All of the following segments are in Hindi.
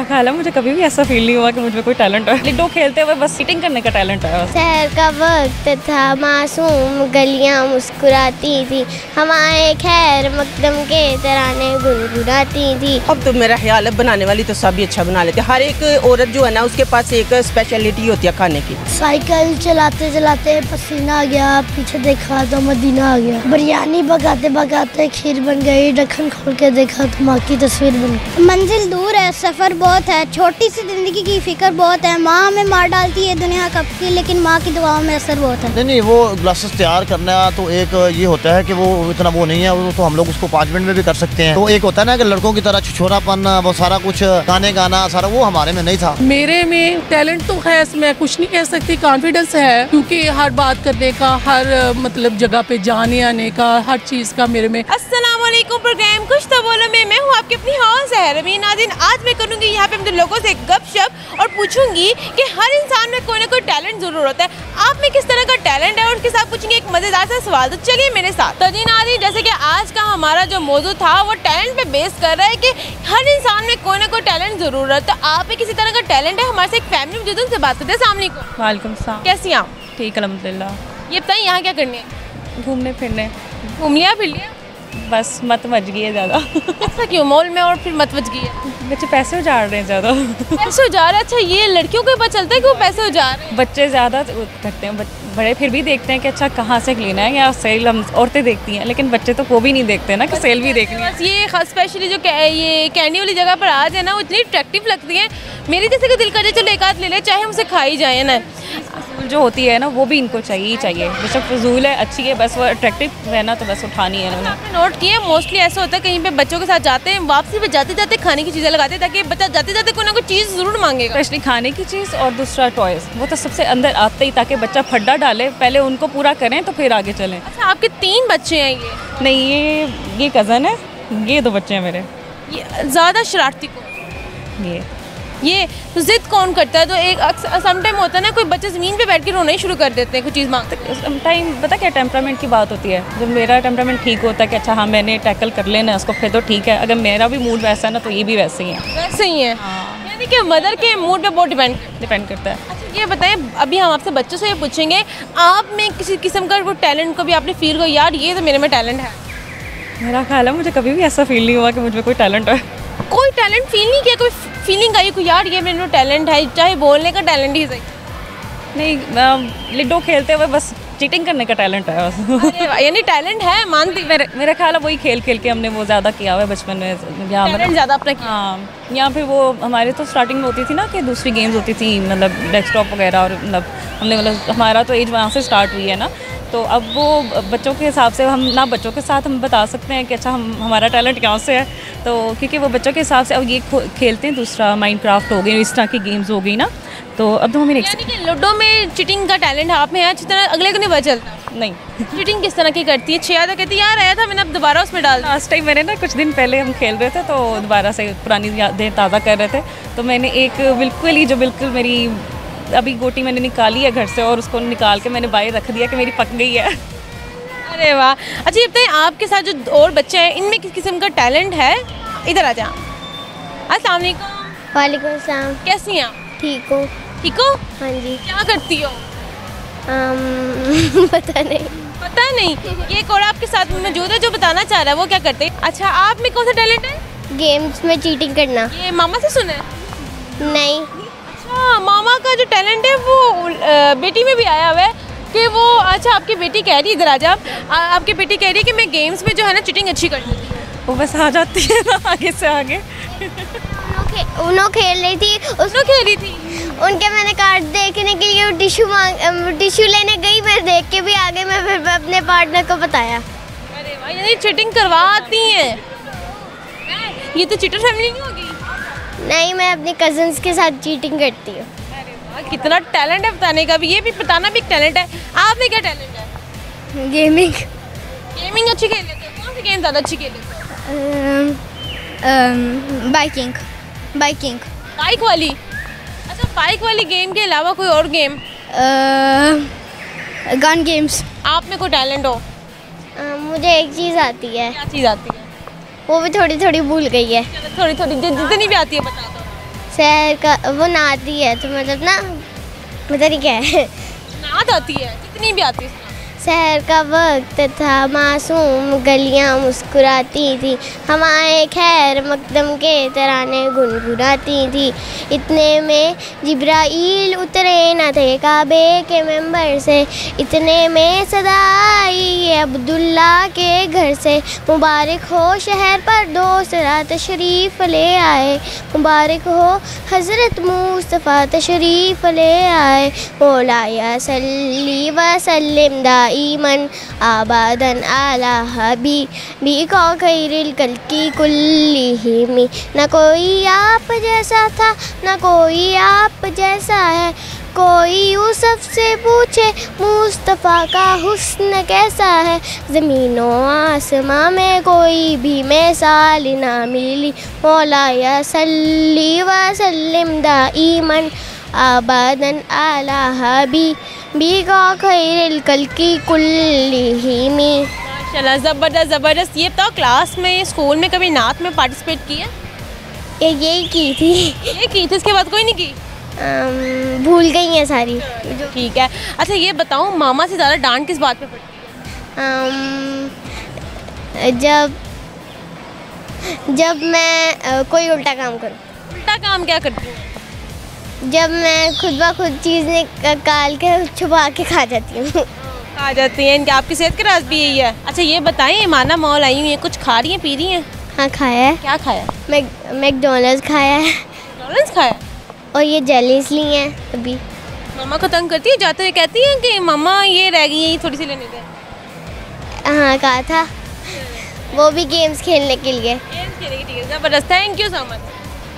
मेरा ख्याल है मुझे कभी भी ऐसा फील नहीं हुआ कि मुझ में कोई टैलेंट है। लूडो खेलते हुए बस चीटिंग करने का टैलेंट है। शहर का वक्त था मासूम, गलियां मुस्कुराती थी, हवाएं खैर मकदम के तराने गुनगुनाती थी। अब तो मेरा ख्याल है बनाने वाली तो सभी अच्छा बना लेते। हर एक औरत जो है ना उसके पास एक स्पेशलिटी होती है खाने की। साइकिल चलाते चलाते पसीना आ गया, पीछे देखा तो मदीना आ गया। बिरयानी पकाते पकाते खीर बन गई, ढक्कन खोल के देखा तो माँ की तस्वीर बन गई। मंजिल दूर है, सफर बहुत है, छोटी सी जिंदगी की फिक्र बहुत है। माँ हमें मार डालती है दुनिया कब की, लेकिन माँ की दुआओं में असर बहुत है। नहीं, वो ग्लासेस तैयार करना तो एक ये होता है कि वो इतना वो नहीं है, वो तो हम लोग उसको 5 मिनट में भी कर सकते हैं। तो एक होता है ना कि लड़कों की तरह छिछोरापन, वो सारा कुछ गाने गाना सारा, वो हमारे में नहीं था। मेरे में टैलेंट तो है, मैं कुछ नहीं कह सकती, कॉन्फिडेंस है, क्योंकि हर बात करने का, हर मतलब जगह पे जाने आने का, हर चीज़ का मेरे में। अस्सलाम वालेकुम, प्रोग्राम कुछ तो बोलो में मैं हूँ आपकी अपनी हॉस्ट है नाज़रीन। आज मैं करूँगी यहाँ पे अपने लोगों से गपशप और पूछूंगी कि हर इंसान में कोई ना कोई टैलेंट जरूर होता है। आप में किस तरह का टैलेंट है और उसके साथ पूछेंगे एक मज़ेदार सा सवाल। तो चलिए मेरे साथ। तो जी नाज़रीन, जैसे कि आज का हमारा जो मौजू था वो टैलेंट पे बेस कर रहा है कि हर इंसान में कोई ना कोई टैलेंट जरूर है। तो आप में किसी तरह का टैलेंट है? हमारे से एक फैमिली मौजूद है, उनसे बात करते हैं। अस्सलाम वालेकुम। वालेकुम सलाम। कैसी हैं आप? ठीक अल्हम्दुलिल्लाह। ये बताइए यहाँ क्या करने है? घूमने फिरने। घूम लिया फिर लिया? बस मत मच गई है ज़्यादा। ऐसा क्यों मॉल में और फिर मत बच गई है? बच्चे पैसे उजाड़ रहे हैं ज़्यादा। पैसे उजाड़ रहे? अच्छा, ये लड़कियों को पता चलता है कि वो पैसे उजाड़ रहे हैं। बच्चे ज़्यादा करते हैं, बड़े फिर भी देखते हैं कि अच्छा कहाँ से लेना है, या सेल हम औरतें देखती हैं, लेकिन बच्चे तो वो भी नहीं देखते ना कि सेल भी देखनी है। बस ये खास स्पेशली जो ये कैंडी वाली जगह पर आ जाए ना, वो इतनी अट्रैक्टिव लगती है। मेरे जैसे का दिल करे चलो एक आध ले ले, चाहे हमसे खाई जाए ना। जो होती है ना वो भी इनको चाहिए ही चाहिए। बेशक फजूल है, अच्छी है, बस वो अट्रैक्टिव है ना, तो बस उठानी है उन्होंने। आपने नोट किया मोस्टली ऐसा होता है कहीं पे बच्चों के साथ जाते हैं, वापसी पे जाते जाते खाने की चीज़ें लगाते हैं ताकि बच्चा जाते जाते कोई ना कोई चीज़ ज़रूर मांगेगा। स्पेशली खाने की चीज़ और दूसरा टॉयज़, वो तो सबसे अंदर आते ही, ताकि बच्चा फड्डा डाले, पहले उनको पूरा करें तो फिर आगे चलें। अच्छा, आपके 3 बच्चे हैं? नहीं, ये कज़न है, ये 2 बच्चे हैं मेरे। ये ज़्यादा शरारती कौन? ये तो जिद कौन करता है? तो एक सम टाइम होता है ना, कोई बच्चे ज़मीन पे बैठ के रोना ही शुरू कर देते हैं, कुछ चीज़ मांगते हैं। सम टाइम पता क्या टेम्परामेंट की बात होती है। जब मेरा टेम्परामेंट ठीक होता है कि अच्छा हाँ मैंने टैकल कर लेना उसको, फिर तो ठीक है। अगर मेरा भी मूड वैसा है ना तो ये भी वैसे ही है। वैसे ही है, यानी कि मदर के मूड पे बहुत डिपेंड करता है। अच्छा, ये बताएं, अभी हम आपसे बच्चों से ये पूछेंगे, आप में किसी किस्म का वो टैलेंट को भी आपने फील को यार ये तो मेरे में टैलेंट है? मेरा ख्याल है मुझे कभी भी ऐसा फील नहीं हुआ कि मुझ में कोई टैलेंट है। कोई टैलेंट फील नहीं किया? कोई फीलिंग आई कोई यार ये मेरे में टैलेंट है, चाहे बोलने का टैलेंट ही सही? नहीं, लूडो खेलते हुए बस चीटिंग करने का टैलेंट है बस। यानी टैलेंट है, मानती। मेरा ख्याल है वही खेल के हमने वो ज़्यादा किया हुआ है बचपन में। यहाँ टैलेंट ज़्यादा अपना किया। हाँ, यहाँ पे वो हमारे तो स्टार्टिंग में होती थी ना कि दूसरी गेम्स होती थी, मतलब डेस्कटॉप वगैरह, और मतलब हमने मतलब हमारा तो एज वहाँ से स्टार्ट हुई है ना, तो अब वो बच्चों के हिसाब से हम ना बच्चों के साथ हम बता सकते हैं कि अच्छा हमारा टैलेंट कहाँ से है, तो क्योंकि वो बच्चों के हिसाब से अब ये खेलते हैं। दूसरा माइनक्राफ्ट हो गई, इस तरह की गेम्स हो गई ना, तो अब तो हमें लूडो में चीटिंग का टैलेंट है आप में है, अच्छी तरह अगले को नहीं पता चलता। नहीं। चीटिंग किस तरह की करती है? छेदा कहती है यार आया था मैंने, अब दोबारा उसमें डाल। लास्ट टाइम मैंने ना कुछ दिन पहले हम खेल रहे थे तो दोबारा से पुरानी यादें ताज़ा कर रहे थे, तो मैंने एक बिल्कुल मेरी अभी गोटी मैंने निकाली है घर से, और उसको निकाल के मैंने बाहर रख दिया कि मेरी पक गई है। अरे वाह। अच्छा, ये बताइए, आपके साथ जो और बच्चे हैं इनमें किस किस्म का टैलेंट है? इधर आ जाओ। अस्सलाम वालेकुम। वालेकुम सलाम। कैसी हैं आप? ठीक हो? ठीक हो? हाँ जी। क्या करती हो? पता नहीं। पता नहीं? ये एक और आपके साथ मौजूद है जो बताना चाह रहा है, वो क्या करते हैं? अच्छा, आप में कौन सा टैलेंट है? गेम्स में चीटिंग करना। ये मामा से सुना है? नहीं। अच्छा, मामा का जो टैलेंट है वो बेटी में भी आया हुआ है कि वो, अच्छा आपकी बेटी कह रही है, इधर आ जा, आपकी बेटी कह रही है कि मैं गेम्स में जो है ना चीटिंग अच्छी कर लेती हूँ। वो बस आ जाती है ना आगे से आगे। उन्होंने खेल रही थी, उसने खेली थी, उनके मैंने कार्ड देखने के लिए टिश्यू लेने गई, मैं देख के भी आ गई, मैं फिर अपने पार्टनर को बताया। अरे वाह, यानी चीटिंग करवाती हैं। ये तो चीटर फैमिली नहीं होगी? नहीं, मैं अपने कजन्स के साथ चीटिंग करती हूँ। अरे वाह, कितना टैलेंट है बताने का भी, ये भी बताना भी एक टैलेंट है। आप में क्या टैलेंट है? गेमिंग अच्छी खेल लेते हो? कौन सी गेम ज़्यादा अच्छी खेल लेते हो? बाइकिंग। बाइक वाली? अच्छा, बाइक वाली गेम के अलावा कोई और गेम? Gun games. आप में कोई टैलेंट हो? मुझे एक चीज़ आती है। क्या चीज़ आती है? वो भी थोड़ी थोड़ी भूल गई है। थोड़ी जितनी भी आती है बता दो। शहर का वो नाती है, तो मतलब ना पता नहीं क्या है। नात आती है, कितनी भी आती है। शहर का वक्त था, मासूम गलियां मुस्कुराती थी, हवाएं खैर मकदम के तराने गुनगुनाती थी। इतने में जिब्राईल उतरे न थे काबे के मेंबर से, इतने में सदा आई अब्दुल्ला के घर से। मुबारक हो शहर पर दूसरा तशरीफ़ ले आए, मुबारक हो हज़रत मुस्तफ़ा तशरीफ़ ले आए। मौलाया सल्ली व सल्लिम ईमन आबादन आला हबीबी को खैरिल कल्की कुल्लिहिमी। न कोई आप जैसा था, न कोई आप जैसा है, कोई यूसुफ से पूछे मुस्तफ़ा का हुस्न कैसा है। ज़मीनो आसमां में कोई भी मिसाल ना मिली, मौलाया सल्ली व सल्लिम दाईमन आबादन आला हबीबी का खैरिल कल्की कुल्लिहिमी। माशाल्लाह, ज़बरदस्त ज़बरदस्त। ये बताओ, क्लास में स्कूल में कभी नात में पार्टिसिपेट किया? यही की थी। ये की थी, इसके बाद कोई नहीं की? भूल गई हैं सारी। ठीक है। अच्छा ये बताओ, मामा से ज़्यादा डांट किस बात पे पड़ती है? जब मैं कोई उल्टा काम करूँ। उल्टा काम क्या करती हूँ? जब मैं खुद ब खुद चीज़ निकाल के छुपा के खा जाती हूँ। खा जाती हैं। इनके आपकी सेहत का राज भी यही है। अच्छा ये बताएं, ईमाना मॉल आई हुई है, कुछ खा रही हैं, पी रही हैं? हाँ खाया है। क्या खाया? मैकडॉनल्ड्स खाया है। मैकडॉनल्ड्स खाया? और ये जेलीज ली हैं अभी। मामा को तंग करती है? जाते हुए कहती हैं कि मामा ये रह गई है, थोड़ी सी लेने दे। हाँ कहा था, वो भी गेम्स खेलने के लिए। गेम्स खेलेगी, ठीक है, ज़बरदस्त। Thank you so much.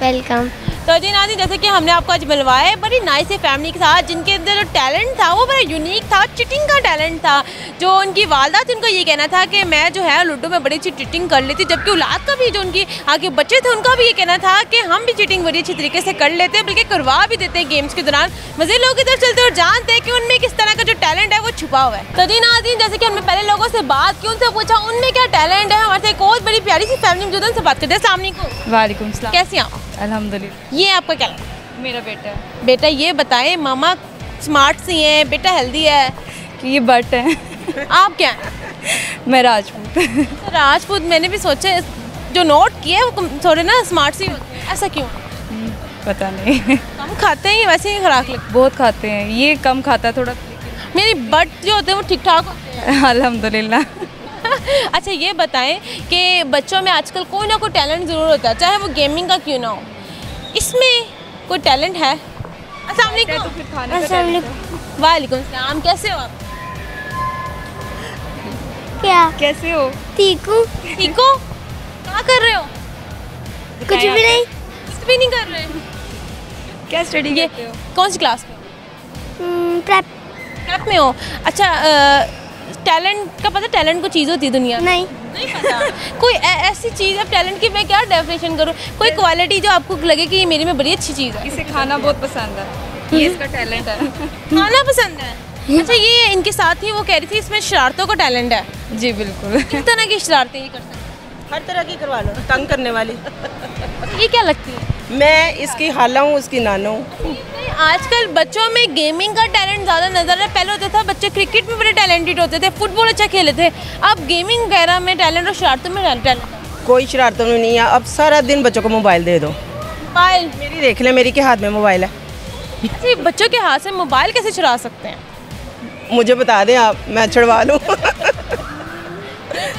Welcome. तो जी नाज़रीन, जैसे कि हमने आपको आज मिलवाया है बड़ी नाइस से फैमिली के साथ, जिनके अंदर जो टैलेंट था वो बड़ा यूनिक था, चिटिंग का टैलेंट था। जो उनकी वालदा थी, उनको ये कहना था कि मैं जो है लूडो में बड़ी अच्छी चिटिंग कर लेती, जबकि औलाद का भी, जो उनकी आगे बच्चे थे, उनका भी ये कहना था कि हम भी चिटिंग बड़ी अच्छी तरीके से कर लेते हैं, बल्कि करवा भी देते हैं गेम्स के दौरान। मज़े लोगों की तरफ चलते और जानते हैं कि उनमें किस तरह का जो टैलेंट है वो छुपा हुआ है। तो जी नाज़रीन, जैसे कि हमने पहले लोगों से बात की, उनसे पूछा उनमें क्या टैलेंट है। हमारे एक और बड़ी प्यारी सी फैमिली मौजूद है, उनसे बात करते हैं। अस्सलाम वालेकुम। वालेकुम सलाम। कैसी हैं आप? अल्हम्दुलिल्लाह। ये आपका क्या लगता है? मेरा बेटा है। बेटा, ये बताएं, मामा स्मार्ट सी हैं, बेटा हेल्दी है कि ये बट है। आप क्या हैं? मैं राजपूत। राजपूत। मैंने भी सोचा, जो नोट किए वो थोड़े ना स्मार्ट सी होते हैं, ऐसा क्यों? पता नहीं। कम खाते हैं, वैसे ही खुराक लगती बहुत खाते हैं, ये कम खाता है थोड़ा। मेरी बट जो होते हैं वो ठीक ठाक होते हैं। अल्हम्दुलिल्लाह। अच्छा ये बताएं कि बच्चों में आजकल कोई ना कोई टैलेंट ज़रूर होता है, चाहे वो गेमिंग का क्यों ना हो। इसमें कोई टैलेंट है? अस्सलाम वालेकुम। वालेकुम सलाम। कैसे हो आप? क्या? कैसे हो? ठीक हूँ। ठीक हो? क्या कर रहे हो? कुछ भी नहीं। कुछ भी नहीं कर रहे। क्या स्टडी करते हो? कौन सी क्लास में? प्रेप में हो? अच्छा, टैलेंट का पता? टैलेंट को चीज़ होती है दुनिया में? नहीं पता। कोई ऐसी चीज़ है टैलेंट की, मैं क्या डेफिनेशन करूँ, कोई क्वालिटी जो आपको लगे कि ये मेरी में बड़ी अच्छी चीज़ है? इसे खाना बहुत पसंद है, ये इसका टैलेंट है। खाना पसंद है? अच्छा, ये इनके साथ ही वो कह रही थी इसमें शरारतों का टैलेंट है। जी बिल्कुल। किस तरह की शरारतें ये कर सकते हैं? हर तरह की करवा लो, तंग करने वाली। ये क्या लगती है? मैं इसकी हाला हूँ, उसकी नाना हूँ। आजकल बच्चों में गेमिंग का टैलेंट ज़्यादा नजर है। पहले होता था बच्चे क्रिकेट में बड़े टैलेंटेड होते थे, फुटबॉल अच्छा खेले थे, अब गेमिंग वगैरह में टैलेंट और शरारतों में टैलेंट। कोई शरारतों में नहीं है। अब सारा दिन बच्चों को मोबाइल दे दो। मोबाइल मेरी देख ले, मेरी के हाथ में मोबाइल है। अच्छा, बच्चों के हाथ से मोबाइल कैसे चुरा सकते हैं? मुझे बता दें आप, मैं छुड़वा लूँ।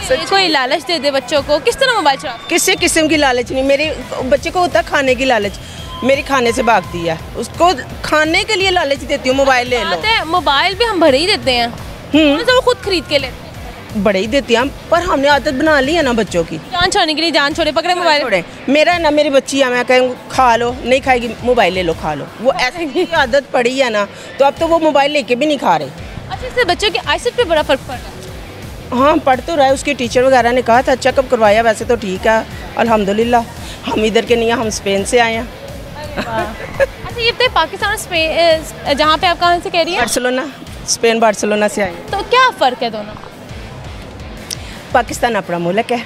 कोई लालच दे दे बच्चों को, किस तरह मोबाइल चुरा? किसी किस्म की लालच नहीं। मेरे बच्चे को होता खाने की लालच, मेरी खाने से भागती है, उसको खाने के लिए लालच देती हूँ, मोबाइल ले लो। मोबाइल भी हम भरे ही देते हैं, तो वो खुद खरीद के लेते हैं। बड़े ही देती हैं, पर हमने आदत बना ली है ना बच्चों की। जान छोड़ने के लिए जान छोड़े, पकड़े मोबाइल छोड़े। मेरा ना, मेरी बच्ची है, मैं कहूँ खा लो, नहीं खाएगी, मोबाइल ले लो खा लो। वो ऐसी आदत पड़ी है ना, तो अब तो वो मोबाइल लेके भी नहीं खा रहे। अच्छा, इससे बच्चों की आईसाइट पे बड़ा फर्क पड़ रहा है? हाँ, पढ़ तो रहा है। उसके टीचर वगैरह ने कहा था चेकअप करवाया, वैसे तो ठीक है अल्हम्दुलिल्लाह। हम इधर के नहीं हैं, हम स्पेन से आए हैं। अच्छा ये बताइए, पाकिस्तान और स्पेन, जहाँ पे आप कहाँ से कह रही हैं? बार्सिलोना, स्पेन बार्सिलोना से आए हैं। तो क्या फ़र्क है दोनों? पाकिस्तान अपना मुल्क है,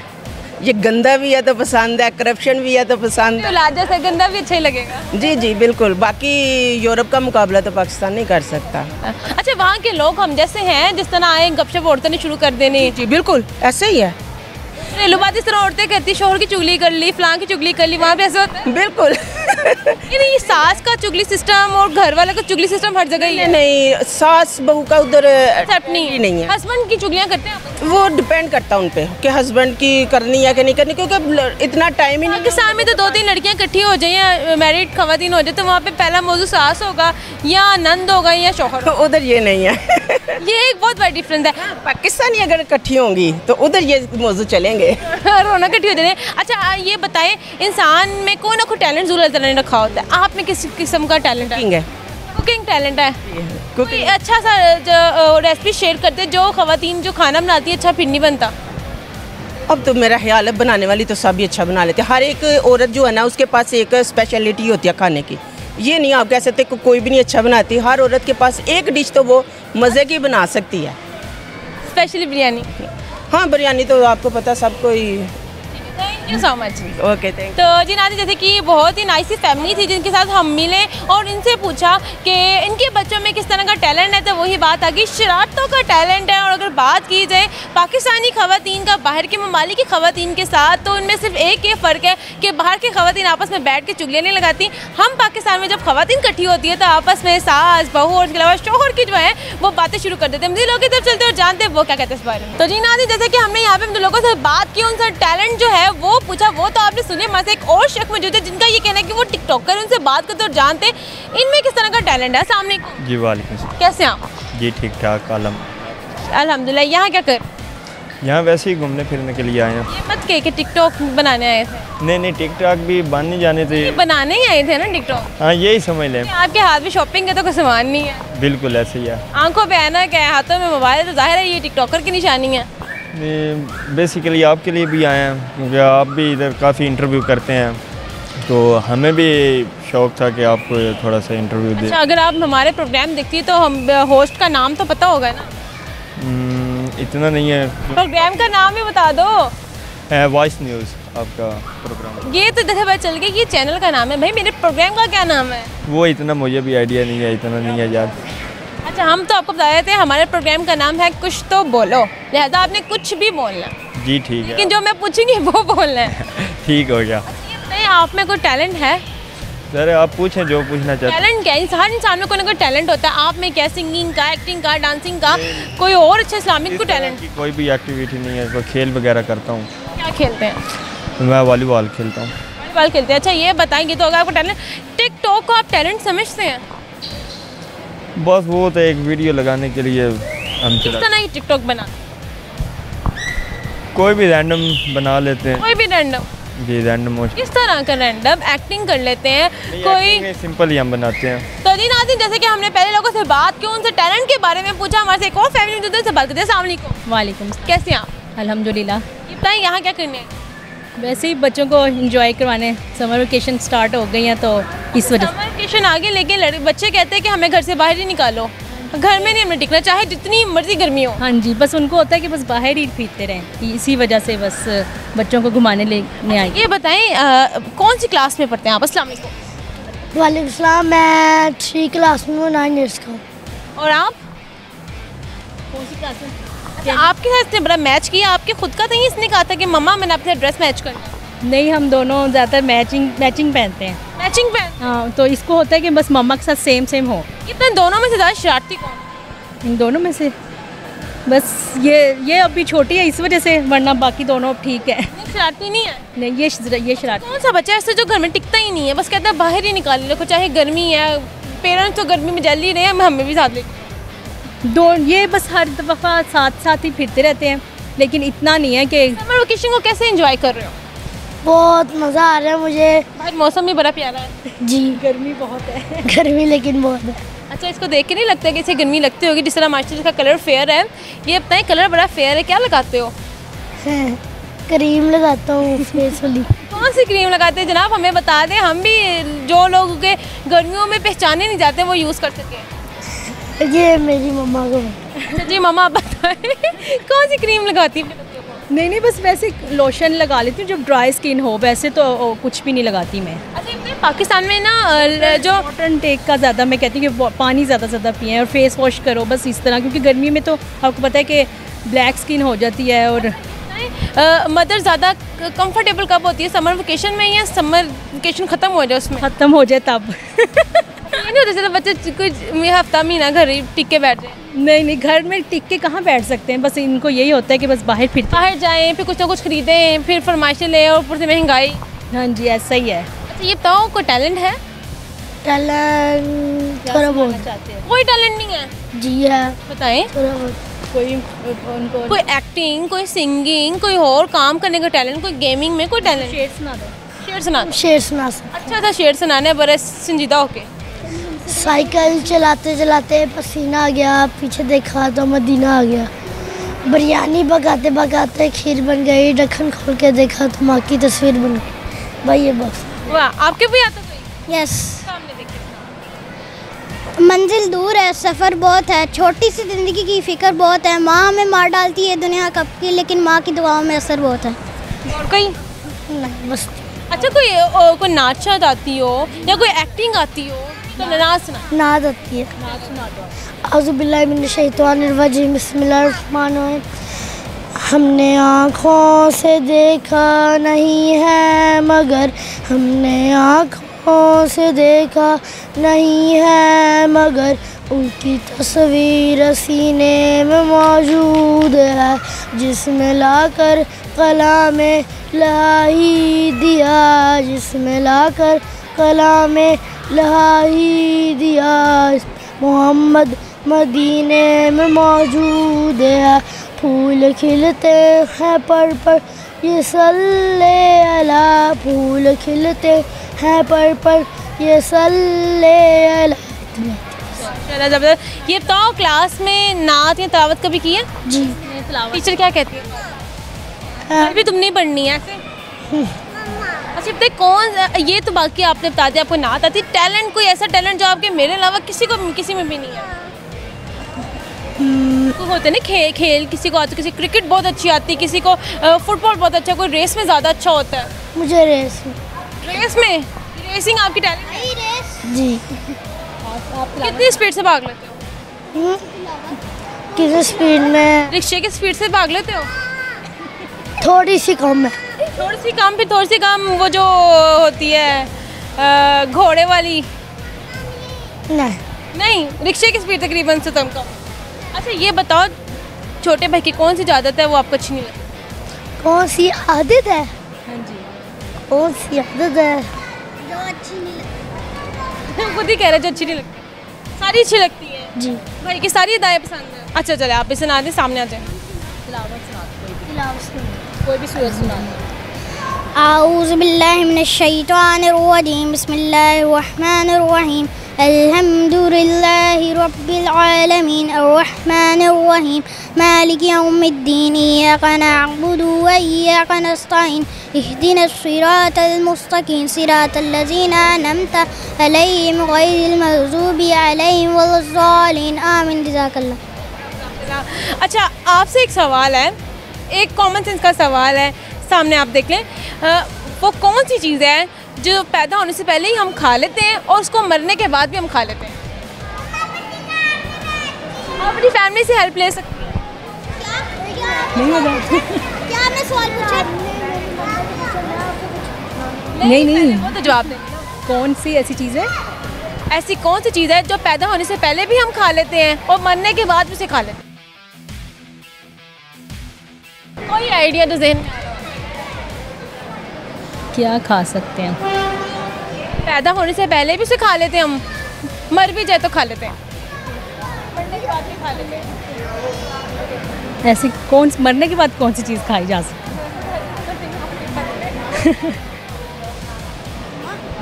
ये गंदा भी है तो पसंद है, करप्शन भी है तो पसंद है। लाजा से गंदा भी अच्छा ही लगेगा। जी जी बिल्कुल, बाकी यूरोप का मुकाबला तो पाकिस्तान नहीं कर सकता। अच्छा, वहाँ के लोग हम जैसे हैं, जिस तरह आए गपशप औरतें ने शुरू कर देनी। जी बिल्कुल ऐसे ही है। घरेलू बात इस तरह औरतें करती, शोहर की चुगली कर ली, फलां की चुगली कर ली, वहाँ पे ऐसे होता है? बिल्कुल। ये सास का चुगली सिस्टम और घर वाले का चुगली सिस्टम हर जगह ही है। नहीं, सास बहू का उधर एक्सेप्ट नहीं है। हस्बैंड की चुगलियाँ करते हैं आप? वो डिपेंड करता है उन पे कि हस्बैंड की करनी है कि नहीं करनी, क्योंकि इतना टाइम ही नहीं। पाकिस्तान में तो 2-3 लड़कियां इकट्ठी हो जाए या मैरिड खवातीन हो जाए तो वहाँ पे पहला मौजूद सास होगा या नंद होगा या शौहर। तो उधर ये नहीं है। ये एक बहुत बड़ा डिफरेंस है। पाकिस्तानी अगर इकट्ठी होंगी तो उधर ये मौजूद चलेंगे। रोना इकट्ठी हो जाए। अच्छा, ये बताएं, इंसान में कोई ना कोई टैलेंट जरूर अल्लाह ने रखा होता है। आप में किस किस्म का टैलेंट है? कुकिंग टैलेंट है। कोई अच्छा सा रेसिपी शेयर करते जो खवातीन जो खाना बनाती है अच्छा फिर नहीं बनता? अब तो मेरा ख्याल है बनाने वाली तो सब ही अच्छा बना लेते हैं। हर एक औरत जो है ना उसके पास एक स्पेशलिटी होती है खाने की। ये नहीं आप कह सकते कोई भी नहीं अच्छा बनाती। हर औरत के पास एक डिश तो वो मज़े की बना सकती है। स्पेशली बिरयानी? हाँ, बिरयानी तो आपको पता सब कोई। Thank you so much. Okay, thank. तो जी नाज़रीन, जैसे कि बहुत ही नाइस फैमिली थी जिनके साथ हम मिले और इनसे पूछा कि इनके बच्चों में किस तरह का टैलेंट है, तो वही बात आ गई, शरारतों का टैलेंट है। और अगर बात की जाए पाकिस्तानी खवातीन का बाहर के ममालिक की खवातीन के साथ, तो उनमें सिर्फ एक ये फ़र्क है कि बाहर की खवातीन आपस में बैठ के चुगलियाँ नहीं लगाती। हम पाकिस्तान में जब खवातीन इकट्ठी होती है तो आपस में सास बहू और इसके अलावा शोहर की जो है वो बातें शुरू कर देते हैं। हम लोग की तरफ चलते और जानते हैं वो क्या कहते हैं इस बारे में। तो जी नाज़रीन, जैसे कि हमने यहाँ पे लोगों से बात की, उनसे टैलेंट जो है वो पूछा, वो तो आपने सुने। हमारे से एक और शख्स मौजूद है जिनका ये कहना है कि वो टिकटॉकर, उनसे बात करते और जानते इनमें किस तरह का टैलेंट है। अस्सलाम वालेकुम। जी वालेकुम सलाम। कैसे हैं आप? जी ठीक ठाक अल्हम्दुलिल्लाह। यहाँ क्या कर? यहाँ वैसे ही घूमने फिरने के लिए आए हैं। ये मत कह के टिकटॉक बनाने आए थे। नहीं, टिकटॉक भी बन नहीं जाने थे, बनाने ही आए थे ना टिकटॉक। हाँ यही समझ लें। आपके हाथ में शॉपिंग है तो कोई सामान नहीं है। बिल्कुल ऐसे ही है। आंखों पे ऐनक है, हाथों में मोबाइल, तो जाहिर है ये टिकटॉकर की निशानी है। बेसिकली आपके लिए भी आए हैं क्योंकि आप भी इधर काफ़ी इंटरव्यू करते हैं, तो हमें भी शौक़ था कि आपको थोड़ा सा इंटरव्यू दें। अच्छा, अगर आप हमारे प्रोग्राम देखती है तो हम होस्ट का नाम तो पता होगा ना? इतना नहीं है। प्रोग्राम का नाम ही बता दो। वॉइस न्यूज़ आपका प्रोग्राम। ये तो देखा पता चल गया ये चैनल का नाम है। भाई मेरे प्रोग्राम का क्या नाम है? वो इतना मुझे भी आइडिया नहीं है, इतना नहीं है याद। अच्छा, हम तो आपको बता देते हैं हमारे प्रोग्राम का नाम है कुछ तो बोलो, लिहाजा आपने कुछ भी बोलना। जी ठीक है, लेकिन जो मैं पूछूंगी वो बोलना है। ठीक हो गया। नहीं, आप में कोई टैलेंट है? सर आप पूछें जो पूछना चाहते हैं। टैलेंट क्या है? हर इंसान में कोई ना कोई टैलेंट होता है। आप में क्या, सिंगिंग का, एक्टिंग का, डांसिंग का, कोई और अच्छा इस्लामिक को टैलेंट? कोई भी एक्टिविटी नहीं है, कोई खेल वगैरह करता हूँ। क्या खेलते हैं? मैं वॉलीबॉल खेलता हूँ। वॉलीबॉल खेलते हैं। अच्छा ये बताएंगे तो अगर आपको टैलेंट, टिकटॉक को आप टैलेंट समझते हैं? बस वो तो एक वीडियो लगाने के लिए हम किस तरह की टिकटॉक बना? कोई भी रैंडम बना लेते हैं। कोई भी रैंडम? जी रैंडम। किस तरह का रैंडम? एक्टिंग कर लेते हैं कोई? सिंपल ही हम बनाते हैं। तो जी नाज़रीन, जैसे कि हमने पहले लोगों से बात की, उनसे टैलेंट के बारे में पूछा, हमारे से एक और फैमिली में से बात करते हैं। अस्सलाम वालेकुम। वालेकुम। कैसे हैं आप? अल्हम्दुलिल्लाह। ये बताएं यहाँ क्या करने हैं? वैसे ही बच्चों को एंजॉय करवाने, समर वेकेशन स्टार्ट हो गई हैं तो इस वजह समर वेकेशन आ गए, लेकिन बच्चे कहते हैं कि हमें घर से बाहर ही निकालो, घर में नहीं हमें टिकना, चाहे जितनी मर्जी गर्मी हो। हाँ जी, बस उनको होता है कि बस बाहर ही फिरते रहें, इसी वजह से बस बच्चों को घुमाने लेने आए। ये बताएं कौन सी क्लास में पढ़ते हैं आप? अस्सलाम वालेकुम। वालेकुम सलाम। मैं 3 क्लास में हूँ, 9 ईयर्स का। और आप कौन सी क्लास में? अच्छा, आपके साथ इसने बड़ा मैच किया, आपके खुद का नहीं? इसने कहा था कि मम्मा मैंने आपके साथ ड्रेस मैच करना है। नहीं, हम दोनों ज़्यादातर मैचिंग पहनते हैं। मैचिंग पहन? हाँ, तो इसको होता है कि बस मम्मा के साथ सेम हो। इतना दोनों में से ज़्यादा शरारती कौन? इन दोनों में से बस ये अभी छोटी है इस वजह से, वरना बाकी दोनों ठीक है। शरारती नहीं है? नहीं, ये शरारती। कौन सा बच्चा ऐसे जो घर में टिकता ही नहीं है, बस कहता है बाहर ही निकाल लो, चाहे गर्मी है, पेरेंट्स तो गर्मी में जल ही रहे हैं, हमें भी साथ लेके। ये बस हर दफ़ा साथ ही फिरते रहते हैं, लेकिन इतना नहीं है कि। समर वेकेशन को कैसे एंजॉय कर रहे हो? बहुत मज़ा आ रहा है मुझे। भाई मौसम भी बड़ा प्यारा है। जी, गर्मी बहुत है। गर्मी लेकिन बहुत है। अच्छा, इसको देख के नहीं लगता कि इसे गर्मी लगती होगी? जिस तरह मास्टर का कलर फेयर है, ये बताएं कलर बड़ा फेयर है, क्या लगाते हो? क्रीम लगाता हूँ फेस वाली। कौन सी क्रीम लगाते हैं जनाब? हमें बता दें, हम भी जो लोगों के गर्मियों में पहचाने नहीं जाते वो यूज़ कर सकें। ये मेरी मम्मा को। अच्छा जी, मम्मा आप बताएं कौन सी क्रीम लगाती है अपने बच्चों को? नहीं, बस वैसे लोशन लगा लेती हूँ जब ड्राई स्किन हो, वैसे तो कुछ भी नहीं लगाती मैं। अच्छा, पाकिस्तान में ना जो वाटर इनटेक का ज़्यादा मैं कहती हूँ कि पानी ज़्यादा पिएं और फेस वॉश करो बस इस तरह, क्योंकि गर्मी में तो आपको पता है कि ब्लैक स्किन हो जाती है। और मदर ज़्यादा कंफर्टेबल कब होती है, समर वेकेशन में या समर वेकेशन ख़त्म हो जाए उसमें? ख़त्म हो जाए तब। ये नहीं होता चलो बच्चे कुछ हफ्ता महीना घर ही टिक के बैठ जाए? नहीं, घर में टिक के कहाँ बैठ सकते हैं, बस इनको यही होता है कि बस बाहर जाएँ, फिर कुछ ना कुछ खरीदें, फिर फरमाइशें लें और ऊपर से महंगाई। हाँ जी, ऐसा ही है। अच्छा, ये बताओ कोई टैलेंट है? टैलेंट थोड़ा बहुत। कोई टैलेंट नहीं है? जी है। बताएं। थोड़ा बहुत। कोई एक्टिंग, कोई सिंगिंग, कोई और काम करने का टैलेंट, कोई गेमिंग में कोई टैलेंट? शेर सुना दो। शेर सुना। अच्छा, शेर सुनाना है बड़े संजीदा होके। साइकिल चलाते चलाते पसीना आ गया, पीछे देखा तो मदीना आ गया। बिरयानी पकाते पकाते खीर बन गई, ढक्कन खोल के देखा तो माँ की तस्वीर बन गई। भाई ये बस। वाह, आपके भी आता कोई? यस। मंजिल दूर है, सफ़र बहुत है, छोटी सी ज़िंदगी की फ़िक्र बहुत है, माँ हमें मार डालती है दुनिया कब की, लेकिन माँ की दुआओं में असर बहुत है। और कोई नहीं, बस। अच्छा, कोई नाच आती हो या कोई एक्टिंग आती हो तो नाच आती है। औज़ुबिल्लाहि मिनश्शैतानिर्रजीम, बिस्मिल्लाहिर्रहमानिर्रहीम। हमने आँखों से देखा नहीं है मगर, हमने आँखों से देखा नहीं है मगर, उनकी तस्वीर सीने में मौजूद है, जिसमें लाकर कलामे लाही दिया, जिसमें लाकर कलामे लाही दिया। मोहम्मद मदीने में मौजूद है, फूल खिलते हैं पर ये सल्ले अला, फूल खिलते हैं पर ये सल्ले अला। ये बताओ, क्लास में नात या तिलावत कभी की है? जी। टीचर क्या कहती है? अभी तुम नहीं पढ़नी है ऐसे? अच्छा, बताइए कौन, ये तो बाकी आपने बता दिया आपको नात आती, टैलेंट कोई ऐसा टैलेंट जो आपके मेरे अलावा किसी में भी नहीं है? कोई होते हैं ना खेल किसी को आती, किसी क्रिकेट बहुत अच्छी आती, किसी को फुटबॉल बहुत अच्छा, कोई रेस में ज़्यादा अच्छा होता है। मुझे रेस में रेसिंग आपकी टैलेंट है? जी। कितनी स्पीड से भाग लेते हो? किस स्पीड में? रिक्शे की स्पीड से भाग लेते हो? थोड़ी सी कम है। थोड़ी सी कम वो जो होती है घोड़े वाली? नहीं, रिक्शे की स्पीड तकरीबन से कम। अच्छा, ये बताओ, छोटे भाई की कौन सी आदत है वो आपको अच्छी नहीं लगती? कौन सी आदत है? हाँ जी, कौन सी आदत है जो अच्छी नहीं लगती? खुद ही कह रहे जो अच्छी नहीं लगती, सारी अच्छी लगती है जी। भाई की सारी हदायत पसंद है। अच्छा चले, आप इसे सुना दें, सामने आ जाए। कोई भी सूरत सुना दो। आऊज़ु बिल्लाहि मिनश्शैतानिर्रजीम, बिस्मिल्लाहिर्रहमानिर्रहीम। अल्हम्दुलिल्लाहि रब्बिल आलमीन, अर्रहमानिर्रहीम, मालिकि यौमिद्दीन, इय्याका नअबुदु व इय्याका नस्तईन, इहदिनस सिरातल मुस्तकीम, सिरातल लज़ीना अनअमता अलैहिम गैरिल मग़ज़ूबि अलैहिम वलज़्ज़ालिन, आमीन। जज़ाकल्लाह। अच्छा, आपसे एक सवाल है, एक कॉमन सेंस का सवाल है, सामने आप देख लें। वो कौन सी चीज़ है जो पैदा होने से पहले ही हम खा लेते हैं और उसको मरने के बाद भी हम खा लेते हैं? आप अपनी फैमिली से हेल्प ले सकते हैं। क्या मैं सवाल पूछा? नहीं, वो तो जवाब दें। कौन सी ऐसी चीज़ है? ऐसी कौन सी चीज़ है जो पैदा होने से पहले भी हम खा लेते हैं और मरने के बाद भी उसे खा लेते हैं? कोई आइडिया तो ज़हन में आ रहा हो? क्या खा सकते हैं? पैदा होने से पहले भी उसे खा लेते हैं हम, मर भी जाए तो खा लेते हैं, मरने के बाद भी खा लेते हैं। ऐसी मरने के बाद कौन सी चीज़ खाई जा सकती है?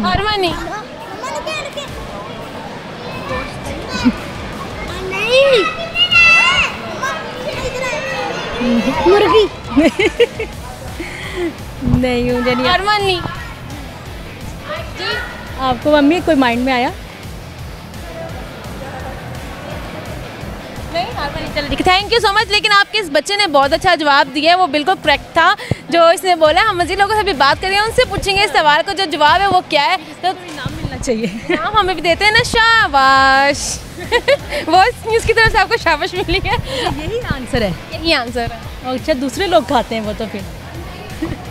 हारमानी। मुर्गी। नहीं, मुझे नहीं। हारमानी। आपको मम्मी कोई माइंड में आया? नहीं हार वाली, चलो ठीक है, थैंक यू सो मच। लेकिन आपके इस बच्चे ने बहुत अच्छा जवाब दिया है, वो बिल्कुल करेक्ट था जो इसने बोला। हम मज़ीद लोगों से भी बात करें, उनसे पूछेंगे इस सवाल को जो जवाब है वो क्या है। तो नाम मिलना चाहिए। नाम हमें भी देते हैं ना, शाबाश। वो न्यूज़ की तरफ से आपको शाबाश मिली है। यही आंसर है। यही आंसर है। और अच्छा दूसरे लोग खाते हैं वो तो फिर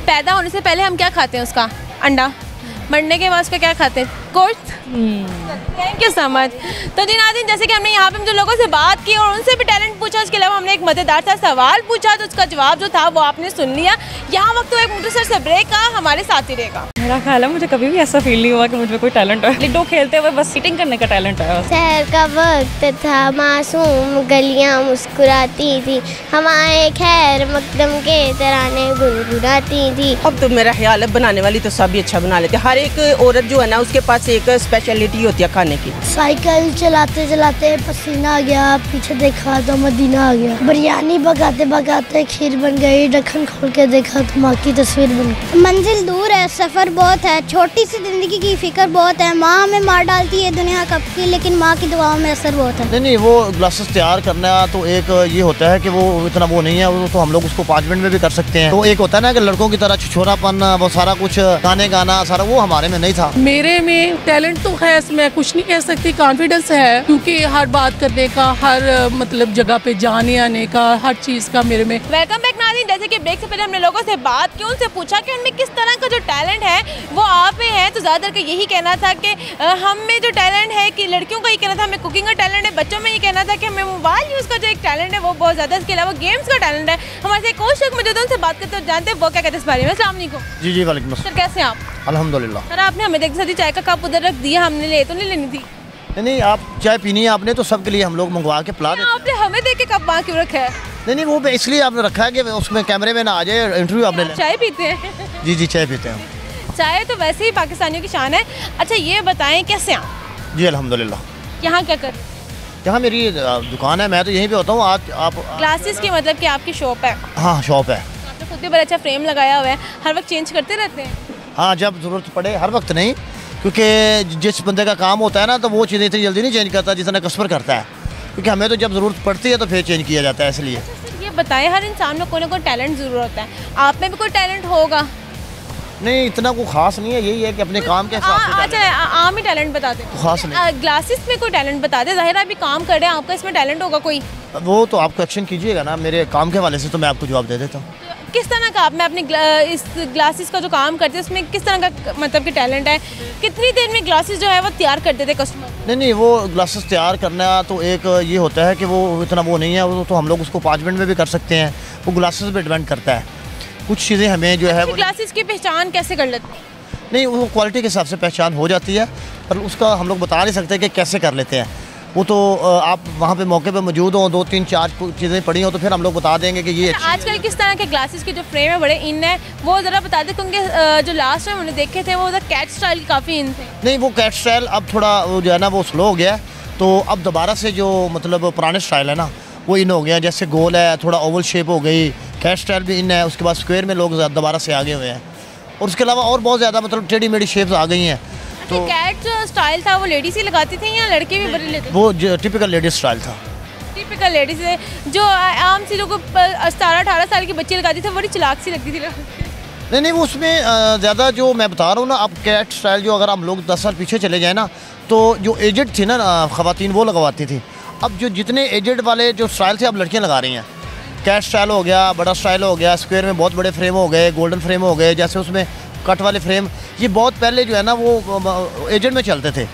पैदा होने से पहले हम क्या खाते हैं? उसका अंडा। मरने के बाद उसका क्या खाते हैं? गोश्त। Thank you so much. तो जी नाज़रीन, जैसे कि हमने यहाँ पे जो लोगों से बात की और उनसे भी टैलेंट पूछा, उसके अलावा हमने एक मज़ेदार सा सवाल पूछा, तो उसका जवाब जो था वो आपने सुन लिया। यहाँ वक्त तो एक मुख्तसर से ब्रेक का, हमारे साथ ही रहेगा। मेरा ख्याल है मुझे कभी भी ऐसा फील नहीं हुआ कि मुझ में कोई टैलेंट है। लिडो खेलते हुए बस सीटिंग करने का टैलेंट है। शहर का वक्त था, मासूम गलियां मुस्कुराती थी, हमारे खैर मकदम के तराने गुनगुनाती थी। अब तो मेरा ख्याल है बनाने वाली तो सभी अच्छा बना लेते हैं। हर एक औरत जो है ना उसके पास एक स्पेशलिटी होती है खाने की। साइकिल चलाते चलाते पसीना आ गया, पीछे देखा तो मदीना आ गया। बिरयानी पकाते पकाते खीर बन गई, ढक्कन खोल के देखा तो माँ की तस्वीर बन गई। मंजिल दूर है, सफ़र बहुत है, छोटी सी ज़िंदगी की फिक्र बहुत है। माँ हमें मार डालती है दुनिया कब की, लेकिन माँ की दुआओं में असर बहुत है। नहीं, वो ग्लासेस तैयार करना तो एक ये होता है कि वो इतना वो नहीं है, वो तो हम लोग उसको 5 मिनट में भी कर सकते हैं। तो एक होता है ना कि लड़कों की तरह छिछोरापन, वो सारा कुछ गाने गाना सारा, वो हमारे में नहीं था। मेरे में टैलेंट तो है, मैं कुछ नहीं कह सकती, कॉन्फिडेंस है, क्योंकि हर बात करने का, हर मतलब जगह पे जाने आने का, हर चीज़ का मेरे में। वेलकम बैक नाज़रीन, जैसे कि ब्रेक से पहले हमने लोगों से बात की, उनसे पूछा कि उनमें किस तरह का जो टैलेंट है वो आप में है। तो ज़्यादातर का यही कहना था कि हम में जो टैलेंट है, कि लड़कियों का ये कहना था हमें कुकिंग का टैलेंट है, बच्चों में ये कहना था कि हमें मोबाइल यूज़ का जो एक टैलेंट है वो बहुत ज़्यादा, इसके अलावा गेम्स का टैलेंट है। हमारे से कोच शख्स मौजूद है, उनसे बात करते हैं, जानते हैं वो क्या कहते हैं इस बारे में। अस्सलाम वालेकुम। जी जी वालेकुम अस्सलाम। सर कैसे हैं आप? अल्हम्दुलिल्लाह। सर आपने हमें देखते चाय का कप उधर रख दिया, हमने ले तो नहीं लेनी थी? नहीं, आप चाय पीनी है आपने तो सबके लिए हम लोग मंगवा के पिला देते। आपने हमें देख के कप वहाँ क्यों रखा है? नहीं, वो इसलिए आपने रखा है कि उसमें कैमरे में ना आ जाए, इंटरव्यू आपने लेना। चाय पीते हैं? जी जी चाय पीते हैं। चाय तो वैसे ही पाकिस्तानियों की शान है। अच्छा ये बताएं कैसे आप? जी अल्हम्दुलिल्लाह। यहाँ क्या कर? यहाँ मेरी दुकान है, मैं तो यहीं पे होता हूँ। आप क्लासेस की मतलब कि आपकी शॉप है? हाँ शॉप है। आपने खुद भी बड़ा अच्छा फ्रेम लगाया हुआ है, हर वक्त चेंज करते रहते हैं? हाँ जब ज़रूरत पड़े, हर वक्त नहीं, क्योंकि जिस बंदे का काम होता है ना तो वो चीज़ें इतनी जल्दी नहीं चेंज करता जितना कस्टमर करता है, क्योंकि हमें तो जब ज़रूरत पड़ती है तो फिर चेंज किया जाता है, इसलिए। ये बताएं, हर इंसान में कोई ना कोई टैलेंट ज़रूर होता है, आप में भी कोई टैलेंट होगा? नहीं इतना कोई ख़ास नहीं है, यही है कि अपने काम के हिसाब से। अच्छा आम ही टैलेंट बता दें, खास नहीं। ग्लासेस में कोई टैलेंट बता दें, ज़ाहिर है अभी काम कर रहे हैं, आपका इसमें टैलेंट होगा कोई? वो तो आप क्वेश्चन कीजिएगा ना मेरे काम के हवाले से, तो मैं आपको जवाब दे देता हूँ। किस तरह का आप में अपने इस ग्लासेस का जो काम करते हैं उसमें किस तरह का मतलब कि टैलेंट है? कितनी देर में ग्लासेस जो है वो तैयार कर देते कस्टमर? नहीं, वो ग्लासेस तैयार करना तो एक ये होता है कि वो इतना वो नहीं है, वो तो हम लोग उसको 5 मिनट में भी कर सकते हैं। वो ग्लासेस पे डिपेंड करता है, कुछ चीज़ें हमें जो है वो। ग्लासेस की पहचान कैसे कर लेते हैं? नहीं, वो क्वालिटी के हिसाब से पहचान हो जाती है, पर उसका हम लोग बता नहीं सकते कि कैसे कर लेते हैं। वो तो आप वहाँ पे मौके पे मौजूद हो, 2 3 4 चीज़ें पड़ी हो तो फिर हम लोग बता देंगे कि ये। आजकल किस तरह के ग्लासेस के जो फ्रेम है बड़े इन है, वो ज़रा बता दें, क्योंकि जो लास्ट टाइम हमने देखे थे वो कैट स्टाइल काफ़ी इन थे। नहीं, वो कैट स्टाइल अब थोड़ा वो जो है ना वो स्लो हो गया है, तो अब दोबारा से जो मतलब पुराने स्टाइल है ना वो इन हो गया। जैसे गोल है, थोड़ा ओवल शेप हो गई, कैट स्टाइल भी इन है, उसके बाद स्क्वायर में लोग दोबारा से आगे हुए हैं, और उसके अलावा और बहुत ज़्यादा मतलब टेढ़ी मेढ़ी शेप्स आ गई हैं। तो कैट जो स्टाइल था वो लेडीज ही लगाती थी या लड़के भी बड़े लेते? वो टिपिकल लेडीज स्टाइल था। टिपिकल लेडीज है, जो आम सी लोग 17-18 साल की बच्ची लगाती थी, बड़ी चिलाक सी लगती थी। नहीं, वो उसमें ज़्यादा जो मैं बता रहा हूँ ना, अब कैट स्टाइल जो अगर हम लोग 10 साल पीछे चले जाए ना, तो जो एजेड थी ना ख़वातीन वो लगवाती थी। अब जो जितने एजेड वाले जो स्टाइल थे अब लड़कियाँ लगा रही हैं। कैट स्टाइल हो गया, बड़ा स्टाइल हो गया, स्क्वायर में बहुत बड़े फ्रेम हो गए, गोल्डन फ्रेम हो गए, जैसे उसमें कट वाले फ्रेम, ये बहुत पहले जो है ना वो एजेड में चलते थे,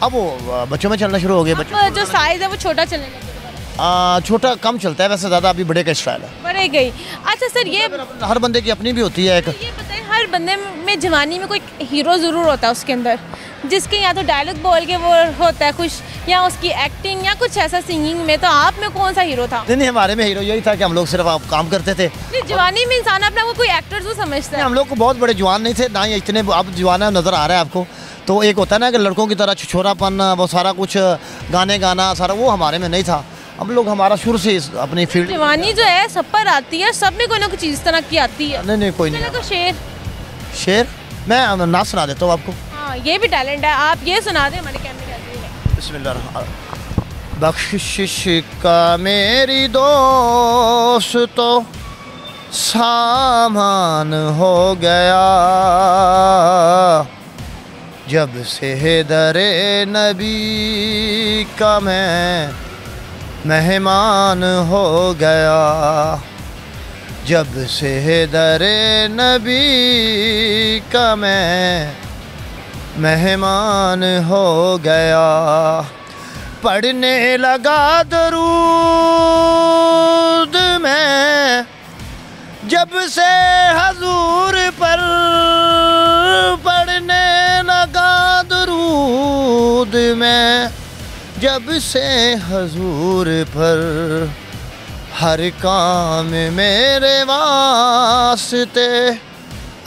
अब वो बच्चों में चलना शुरू हो गए। बच्चों जो साइज़ है वो छोटा चलने लगा? छोटा कम चलता है वैसे, ज़्यादा अभी बड़े का स्टाइल है। बड़े गई। अच्छा सर, ये हर बंदे की अपनी भी होती है एक। ये बताएं, हर बंदे में जवानी में कोई हीरो ज़रूर होता है उसके अंदर, जिसके या तो डायलॉग बोल के वो होता है खुश, या उसकी एक्टिंग या कुछ ऐसा सिंगिंग में, तो आप में कौन सा हीरो था? नहीं, हमारे में हीरो यही था कि हम लोग सिर्फ आप काम करते थे। जवानी में इंसान अपना वो कोई एक्टर जो समझता है। हम लोग को बहुत बड़े जवान नहीं थे ना, ये इतने अब जवान नज़र आ रहा है आपको। तो एक होता है ना कि लड़कों की तरह छिछोरापन, वो सारा कुछ गाने गाना सारा, वो हमारे में नहीं था। हम लोग हमारा शुरू से अपनी फील्ड। जवानी जो है सब पर आती है, सब में कोई ना कोई चीज़ इस तरह की आती है। नहीं कोई नहीं। शेर मैं ना सुना देता हूँ आपको। हाँ, ये भी टैलेंट है, आप ये सुना दें हमारे कैमरे में। बिस्मिल्लाह। बख्शिश का मेरी दोस्तो सामान हो गया, जब से दरे नबी का मैं मेहमान हो गया, जब से दरे नबी का मैं मेहमान हो गया। पढ़ने लगा दरूद में जब से हजूर पर, पढ़ने लगा दरूद में जब से हजूर पर, हर काम मेरे वास्ते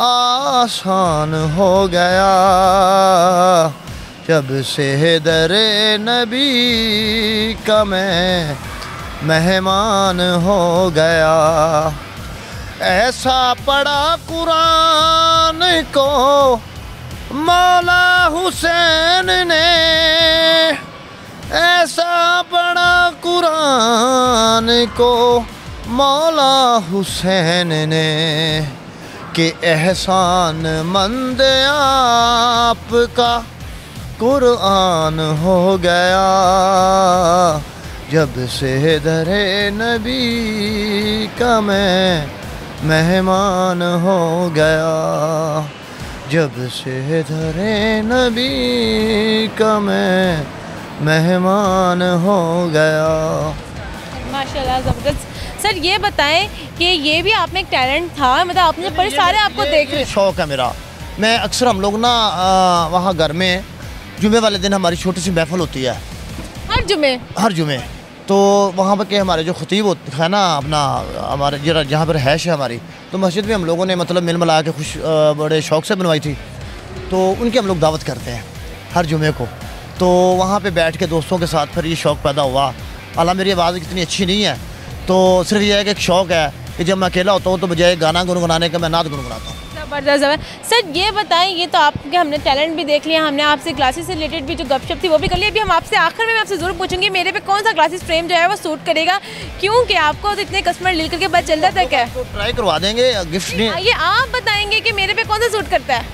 आसान हो गया, जब से दरे नबी का मैं मेहमान हो गया। ऐसा पढ़ा कुरान को मौला हुसैन ने, ऐसा पढ़ा कुरान को मौला हुसैन ने, कि एहसान मंद आपका कुरान हो गया, जब से दरे नबी का मैं मेहमान हो गया, जब से दरे नबी का मैं मेहमान हो गया। माशाल्लाह ज़बरदस्त। सर ये बताएं कि ये भी आप में एक टैलेंट था, मतलब आपने बड़े सारे आपको देख रहे। शौक़ है मेरा। मैं अक्सर हम लोग ना वहाँ घर में जुमे वाले दिन हमारी छोटी सी महफिल होती है, हर जुमे। तो वहाँ पर के हमारे जो खतीब होते हैं ना, अपना हमारे जहाँ पर हैश है हमारी, तो मस्जिद में हम लोगों ने मतलब मिल मिला के बड़े शौक़ से बनवाई थी। तो उनकी हम लोग दावत करते हैं हर जुमे को। तो वहाँ पे बैठ के दोस्तों के साथ फिर ये शौक़ पैदा हुआ। हालांकि मेरी आवाज़ इतनी अच्छी नहीं है, तो सिर्फ ये है कि एक शौक़ है कि जब मैं अकेला होता हूँ तो बजाय गाना गुनगुनाने का मैं नात गुनगुनाता हूँ। ज़बरदस्त। सर ये बताएं, ये तो आपके हमने टैलेंट भी देख लिया, हमने आपसे क्लासेस से रिलेटेड भी जो गपशप थी वो भी कर ली। अभी हम आपसे आखिर में मैं आपसे ज़रूर पूछूंगी मेरे पे कौन सा क्लासेस फ्रेम जो है वो सूट करेगा, क्योंकि आपको तो इतने कस्टमर लिल करके बस चलता तक है। तो ट्राई करवा देंगे, गिफ्ट नहीं। ये आप बताएंगे कि मेरे पे कौन सा सूट करता है।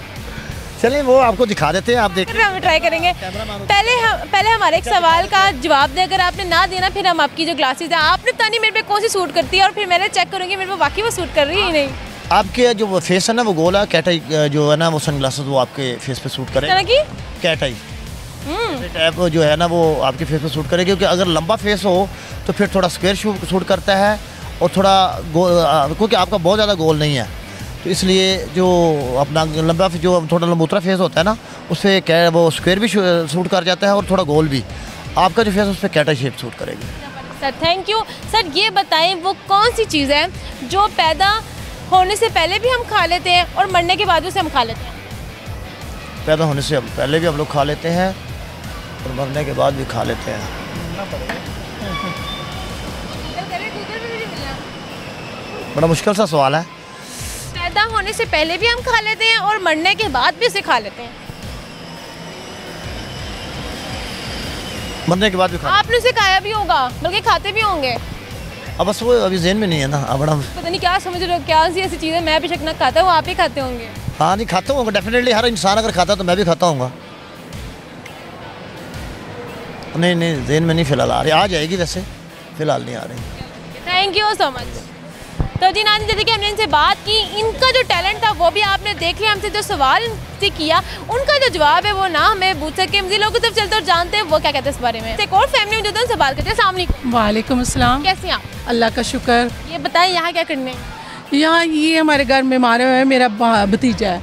चलिए वो आपको दिखा देते हैं, आप देख। हम ट्राई करेंगे। पहले हमारे एक सवाल का जवाब दें, अगर आपने ना दिया ना फिर हम आपकी जो ग्लासेस है आपने बतानी मेरे पे कौन सी सूट करती है, और फिर मैंने चेक करूँगी मेरे पे वाकई वो सूट कर रही है नहीं। आपके जो फेस है ना वो गोला कैटाई जो है ना, वो सनग्लासेस वो आपके फेस पे सूट करेगा। कैटाई टैप जो है ना वो आपके फेस पे सूट करेगी, क्योंकि अगर लंबा फेस हो तो फिर थोड़ा स्क्वायर सूट करता है, और थोड़ा क्योंकि आपका बहुत ज़्यादा गोल नहीं है, तो इसलिए जो अपना लंबा जो थोड़ा लंबोतरा फेस होता है ना, उससे क्या वो स्क्वायर भी सूट कर जाता है और थोड़ा गोल भी। आपका जो फेस उस पर कैटा शेप सूट करेगी। Sir thank you. सर ये बताएं वो कौन सी चीज़ है जो पैदा होने से पहले भी हम खा लेते हैं और मरने के बाद उसे हम खा लेते हैं। पैदा होने से पहले भी हम लोग खा लेते हैं और मरने के बाद भी खा लेते हैं। बड़ा मुश्किल सा सवाल है। पैदा होने से पहले भी हम खा लेते हैं और मरने के बाद भी उसे खा लेते हैं। मरने के बाद भी आपने उसे खाया भी होगा, बल्कि खाते भी होंगे। अब बस वो अभी ज़हन में नहीं है ना। अब बड़ा पता नहीं क्या समझ रहे हो, क्या सी ऐसी चीज़ है मैं बेशक ना खाता हूँ, आप ही खाते होंगे। हाँ नहीं खाता हूँ डेफिनेटली, हर इंसान अगर खाता तो मैं भी खाता हूँ। नहीं ज़हन में नहीं फ़िलहाल आ रही, आ जाएगी वैसे, फ़िलहाल नहीं आ रही। Thank you so much. तो जी नानी जैसे कि हमने इनसे बात की, इनका जो टैलेंट था वो भी आपने देख लिया। हमसे जो सवाल से किया उनका जो जवाब है वो ना हमें पूछ सके, हम लोग जब चलते और जानते हैं वो क्या कहते हैं इस बारे में। एक और फैमिली में जो उनसे बात करते हैं। अस्सलाम वालेकुम। वालेकुम अस्सलाम। कैसे हैं आप? अल्लाह का शुक्र। ये बताएं यहाँ क्या करने? यहाँ ये हमारे घर में मारे हुए मेरा भतीजा है।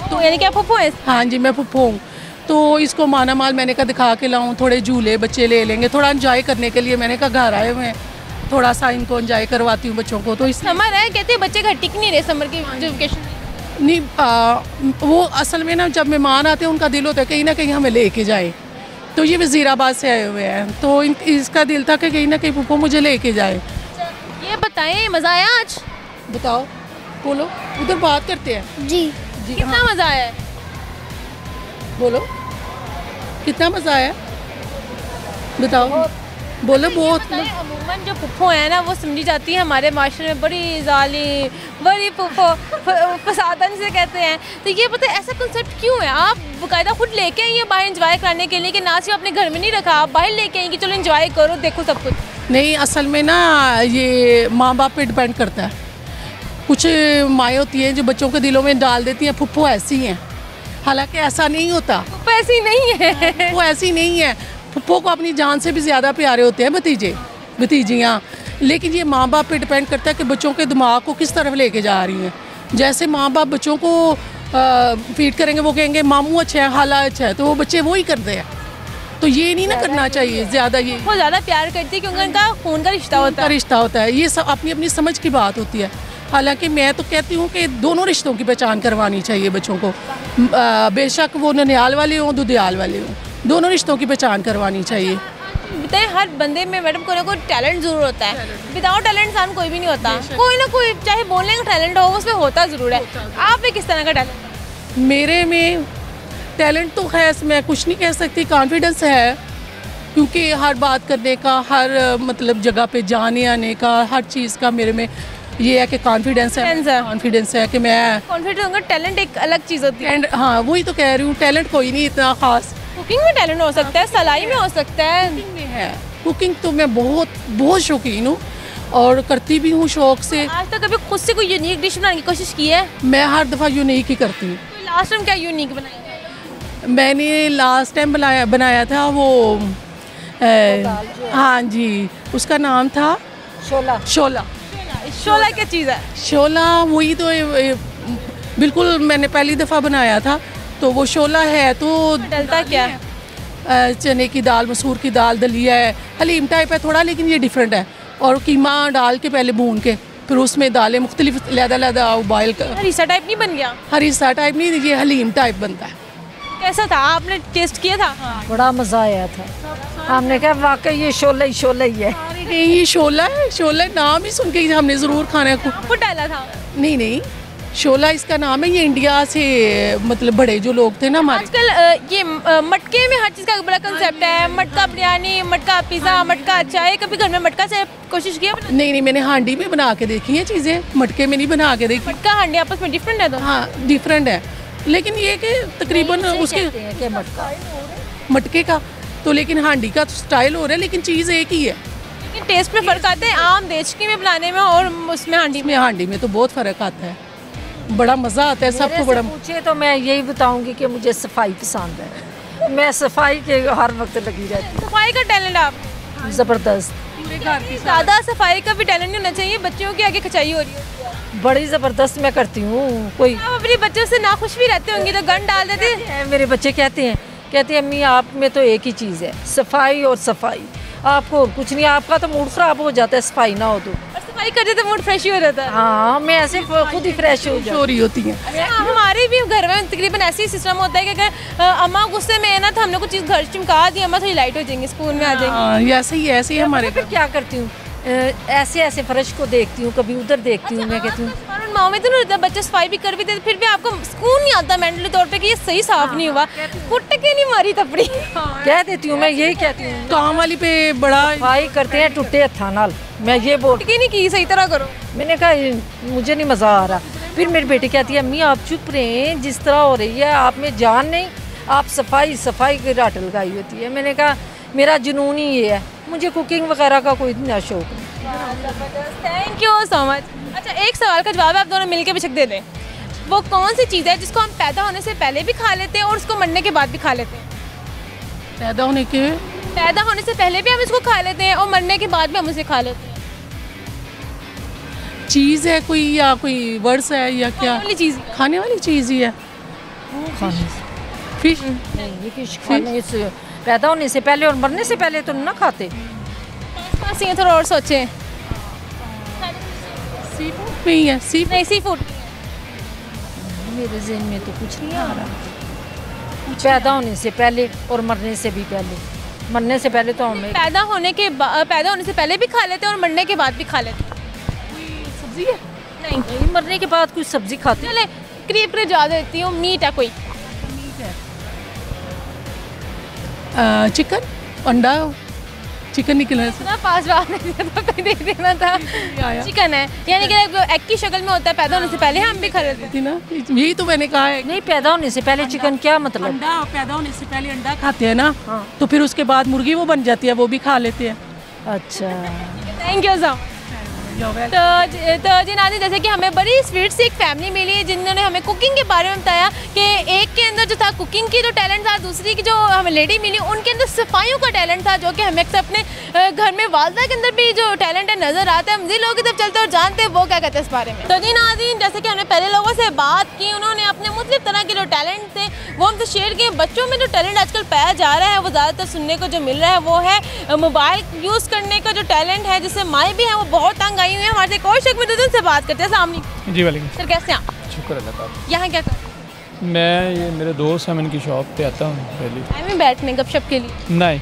तो यानी कि आप फुफ्फो हैं? हाँ जी मैं फुफ्फो हूँ। तो इसको माना माल मैंने कहा दिखा के लाऊं, थोड़े झूले बच्चे ले लेंगे, थोड़ा एंजॉय करने के लिए मैंने कहा घर आए हुए हैं, थोड़ा सा इनको एंजॉय करवाती हूँ बच्चों को। तो इस समर है, कहते हैं बच्चे घर टिक नहीं रहे समर की जो वेकेशन। नहीं वो असल में ना जब मेहमान आते हैं उनका दिल होता है कहीं ना कहीं हमें लेके जाए। तो ये वज़ीराबाद से आए हुए हैं, तो इसका दिल था कि कहीं ना कहीं फुफ्फो मुझे लेके जाए। ये बताएं मज़ा आया आज? बताओ, बोलो, उधर बात करते हैं। जी कितना हाँ। मज़ा आया? बोलो कितना मज़ा आया, बताओ। बोले बहुत अमूमन जो पुप्पो है ना वो समझी जाती है हमारे माशरे में बड़ी जाली, बड़ी पुप्पो, फसादन से कहते हैं। तो ये पता है ऐसा कंसेप्ट क्यों है? आप बाकायदा खुद लेके आई हैं बाहर एंजॉय कराने के लिए, कि ना सिर्फ अपने घर में नहीं रखा, आप बाहर लेके आई कि चलो एंजॉय करो, देखो सब कुछ? नहीं, असल में ना ये माँ बाप पे डिपेंड करता है। कुछ माएँ होती हैं जो बच्चों के दिलों में डाल देती हैं पुप्पो ऐसी हैं, हालांकि ऐसा नहीं होता। पुप्पो ऐसी नहीं है, वो ऐसी नहीं है। पुप्पो को अपनी जान से भी ज़्यादा प्यारे होते हैं भतीजे भतीजियाँ, लेकिन ये माँ बाप पे डिपेंड करता है कि बच्चों के दिमाग को किस तरफ लेके जा रही हैं। जैसे माँ बाप बच्चों को फीड करेंगे, वो कहेंगे मामू अच्छा है, खाला अच्छा है, तो वो बच्चे वो ही करते हैं। तो ये नहीं ना करना चाहिए ज़्यादा। ये वो ज़्यादा प्यार करती है क्योंकि उनका खून का रिश्ता होता है। ये सब अपनी अपनी समझ की बात होती है। हालांकि मैं तो कहती हूँ कि दोनों रिश्तों की पहचान करवानी चाहिए बच्चों को, बेशक वो ननिहाल वाले हों दुधियाल वाले हों, दोनों रिश्तों की पहचान करवानी चाहिए। बताएं, हर बंदे में मैडम कोई ना कोई टैलेंट ज़रूर होता है। विदाउट टैलेंट इंसान कोई भी नहीं होता। कोई ना कोई चाहे बोलने का टैलेंट हो उसमें होता ज़रूर है। आप में किस तरह का टैलेंट? मेरे में टैलेंट तो खैर मैं कुछ नहीं कह सकती, कॉन्फिडेंस है, क्योंकि हर बात करने का, हर मतलब जगह पे जाने आने का, हर चीज़ का मेरे में ये है कि कॉन्फिडेंस है कि मैं कॉन्फिडेंस होगा। टैलेंट एक अलग चीज़ होती है। हाँ, वही तो कह रही हूँ, टैलेंट कोई नहीं इतना ख़ास। कुकिंग में टैलेंट हो सकता है, सिलाई में हो सकता है। कुकिंग में है, कुकिंग तो मैं बहुत बहुत शौकीन हूँ और करती भी हूँ शौक से। आज तक कभी खुद से कोई यूनिक डिश बनाने की कोशिश की है? मैं हर दफ़ा यूनिक ही करती हूँ। तो लास्ट टाइम क्या यूनिक बनाई? मैंने लास्ट टाइम बनाया था वो हाँ जी, उसका नाम था शोला। शोला क्या चीज़ है? शोला वही तो बिल्कुल मैंने पहली दफ़ा बनाया था। तो वो शोला है तो डलता क्या है? चने की दाल, मसूर की दाल, दलिया है, हलीम टाइप है थोड़ा, लेकिन ये डिफरेंट है। और कीमा डाल के पहले भून के फिर उसमें दालें मुख्तलिफ लहदा बॉयल कर। हरीसा टाइप नहीं बन गया? हरीसा टाइप नहीं, ये हलीम टाइप बनता है। कैसा था? आपने टेस्ट किया था? हाँ, बड़ा मज़ा आया था। हमने कहा वाकई ये शोला ही है। ये शोला है, नाम ही सुन के हमने ज़रूर खाने को डाला था। नहीं, शोला इसका नाम है। ये इंडिया से मतलब बड़े जो लोग थे ना हमारे। आजकल ये मटके में हर चीज़ का बड़ा कंसेप्ट है। मटका बिरयानी, मटका पिज़्ज़ा, मटका चाय। कभी घर में मटका से कोशिश किया? नहीं, मैंने हांडी में बना के देखी है चीज़ें, मटके में नहीं बना के देखी। मटका हांडी आपस में डिफरेंट है? तो हाँ, डिफरेंट है, लेकिन ये कि तकरीबन उसके मटके का तो, लेकिन हांडी का तो स्टाइल हो रहा है, लेकिन चीज़ एक ही है। लेकिन टेस्ट में फ़र्क आता है आम देचकी में बनाने में और उसमें हांडी में तो बहुत फ़र्क आता है, बड़ा मज़ा आता है सबको। बड़ा पूछे तो मैं यही बताऊंगी कि मुझे सफाई पसंद है। मैं सफाई के हर वक्त लगी रहती हूँ। सफाई का टैलेंट आप? ज़बरदस्त। ज़्यादा सफाई का भी टैलेंट नहीं होना चाहिए, बच्चों के आगे खचाई हो रही है। बड़ी ज़बरदस्त मैं करती हूँ। कोई आप अपने बच्चों से नाखुश भी रहते होंगे तो गन डाल देते हैं? मेरे बच्चे कहते हैं अम्मी आप में तो एक ही चीज़ है, सफाई और सफाई, आपको और कुछ नहीं। आपका तो मूड ख़राब हो जाता है सफाई ना हो तो, और सफाई करते तो मूड फ्रेश ही हो जाता है। हाँ, मैं ऐसे खुद ही फ्रेश हो रही होती है। हमारे भी घर में तकरीबन ऐसी सिस्टम होता है कि अगर अम्मा गुस्से में है ना तो हमने कुछ चीज़ घर चमका दी, अम्मा थोड़ी लाइट हो जाएंगे, स्कूल में आ जाएंगे। ऐसे ही हमारे। फिर क्या करती हूँ, ऐसे फर्श को देखती हूँ, कभी उधर देखती हूँ। मैं कहती हूँ माँ में तो नहीं रहता, बच्चे सफाई भी कर भी देते, फिर भी आपको सुकून नहीं आता मेंटली तौर पे कि ये सही साफ नहीं हुआ, कुट के नहीं मारी थपड़ी। कह देती हूँ, मैं यही कहती हूँ। काम वाली पे बड़ा सफाई करते हैं टूटे हथा नाल, मैं ये बोल के नहीं की सही तरह करो। मैंने कहा मुझे नहीं मज़ा आ रहा। फिर मेरी बेटी कहती है अम्मी आप चुप रहें, जिस तरह हो रही है आप में जान नहीं, आप सफाई की राट लगाई होती है। मैंने कहा मेरा जुनून ही ये है, मुझे कुकिंग वगैरह का कोई इतना शौक नहीं। Thank you so much. अच्छा, एक सवाल का जवाब आप दोनों मिलकर बेशक दे दें। वो कौन सी चीज़ है जिसको हम पैदा होने से पहले भी खा लेते हैं और उसको मरने के बाद भी खा लेते हैं? पैदा होने से पहले भी हम इसको खा लेते हैं और मरने के बाद भी हम उसे खा लेते हैं। चीज़ है कोई या कोई वर्ड्स है या क्या? खाने वाली चीज़ ही है। फिश नहीं, ये फिश खाने से पैदा होने से पहले और मरने से पहले तो ना खाते। थोड़ा और सोचें। सी फूड में ही है। सी फूड मेरे ज़हन में तो कुछ नहीं आ रहा। पैदा होने से पहले और मरने से भी पहले। मरने से पहले तो हमें पैदा होने से पहले भी खा लेते हैं और मरने के बाद भी खा लेते हैं। सब्जी है? नहीं, मरने के बाद कुछ सब्जी खाते हैं। चले करीब ज़्यादा देती हूँ। मीट है कोई? चिकन, अंडा, चिकन निकला है इतना फास्ट बात नहीं था, कोई दे देना था। चिकन है यानी कि एग की शक्ल में होता है, पैदा होने से पहले हम भी खा लेते थी ना, यही तो मैंने कहा है। नहीं, पैदा होने से पहले चिकन क्या मतलब? अंडा पैदा होने से पहले अंडा खाते हैं ना, तो फिर उसके बाद मुर्गी वो बन जाती है, वो भी खा लेते हैं। अच्छा, थैंक यू सो तो जी नाज़रीन, जैसे कि हमें बड़ी स्वीट सी एक फैमिली मिली है जिन्होंने हमें कुकिंग के बारे में बताया कि एक के अंदर जो था कुकिंग की जो टैलेंट था, दूसरी की जो हमें लेडी मिली उनके अंदर सफाइयों का टैलेंट था, जो कि हमें अक्सर अपने घर में वालदा के अंदर भी जो टैलेंट है नज़र आता है। हम जिन लोगों की तरफ चलते हैं और जानते हैं वो क्या कहते हैं इस बारे में। तो जी नाज़रीन, जैसे कि हमने पहले लोगों से बात की, उन्होंने अपने मुख्तलिफ तरह के जो टैलेंट थे वो हमसे शेयर किए। बच्चों में जो टैलेंट आजकल पाया जा रहा है वो ज़्यादातर सुनने को जो मिल रहा है वो है मोबाइल यूज़ करने का जो टैलेंट है, जिससे माएँ भी हैं वो बहुत तंग आई हुई है। हमारे एक और शख्स में से बात करते हैं। सामने जी वालेकुम सर, कैसे हैं आप? शुक्र अल्लाह का। यहाँ क्या कर? मैं ये मेरे दोस्त हैं, मैं इनकी शॉप पे आता हूँ पहले। टाइम में बैठने गपशप के लिए? नहीं।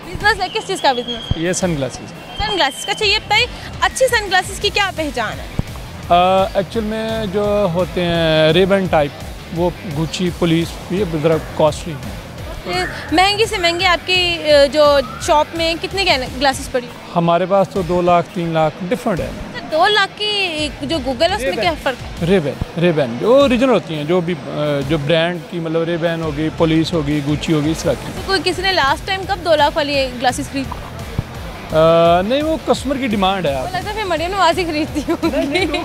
बिजनेस है, किस चीज़ का बिजनेस? ये सन ग्लासेस। सन ग्लासेस का। अच्छा, ये बताइए अच्छी सन ग्लासेस की क्या पहचान है? एक्चुअल में जो होते हैं रेबन टाइप, वो गुची पुलिस, ये ज़रा कॉस्टली है। महंगी से महंगी आपकी जो शॉप में कितने ग्लासेस पड़ी? हमारे पास तो 2 लाख 3 लाख डिफरेंट है। 2 लाख की जो गूगल है उसमें क्या फ़र्क है? रेबन जो ओरिजिनल होती हैं, जो भी जो ब्रांड की, मतलब रेबन होगी, पुलिस होगी, गुची होगी, इस तरह की। तो कोई किसी ने लास्ट टाइम कब 2 लाख वाली ग्लासेस खरीदी? नहीं, वो कस्टमर की डिमांड है। लगता है फिर मरियम नवाज ही खरीदती हूँ।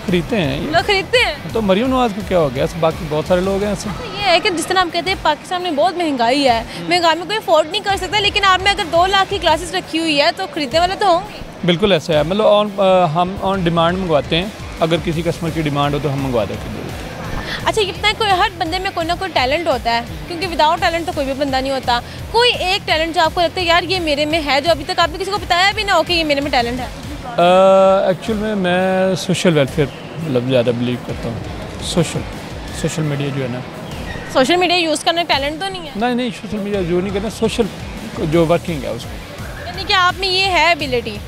खरीदते हैं लोग खरीदते हैं तो मरियम नवाज को क्या हो गया, बाकी बहुत सारे लोग हैं ऐसे। ये है कि जिस तरह हम कहते हैं पाकिस्तान में बहुत महंगाई है, महंगाई में कोई अफोर्ड नहीं कर सकता, लेकिन आपने अगर 2 लाख की क्लासेस रखी हुई है तो खरीदने वाले तो होंगे। बिल्कुल ऐसा है, मतलब हम ऑन डिमांड मंगवाते हैं, अगर किसी कस्टमर की डिमांड हो तो हम मंगवा देते हैं। अच्छा, ये पता है कोई हर बंदे में कोई ना कोई टैलेंट होता है, क्योंकि विदाउट टैलेंट तो कोई भी बंदा नहीं होता। कोई एक टैलेंट जो आपको लगता है यार ये मेरे में है, जो अभी तक आपने किसी को बताया भी ना हो कि ये मेरे में टैलेंट है? एक्चुअल में मैं सोशल वेलफेयर मतलब ज़्यादा बिलीव करता हूँ। सोशल मीडिया जो है ना, सोशल मीडिया यूज़ करना टैलेंट तो नहीं है? नहीं, सोशल मीडिया जो नहीं करना, सोशल जो वर्किंग है उसको, यानी कि आप में ये है एबिलिटी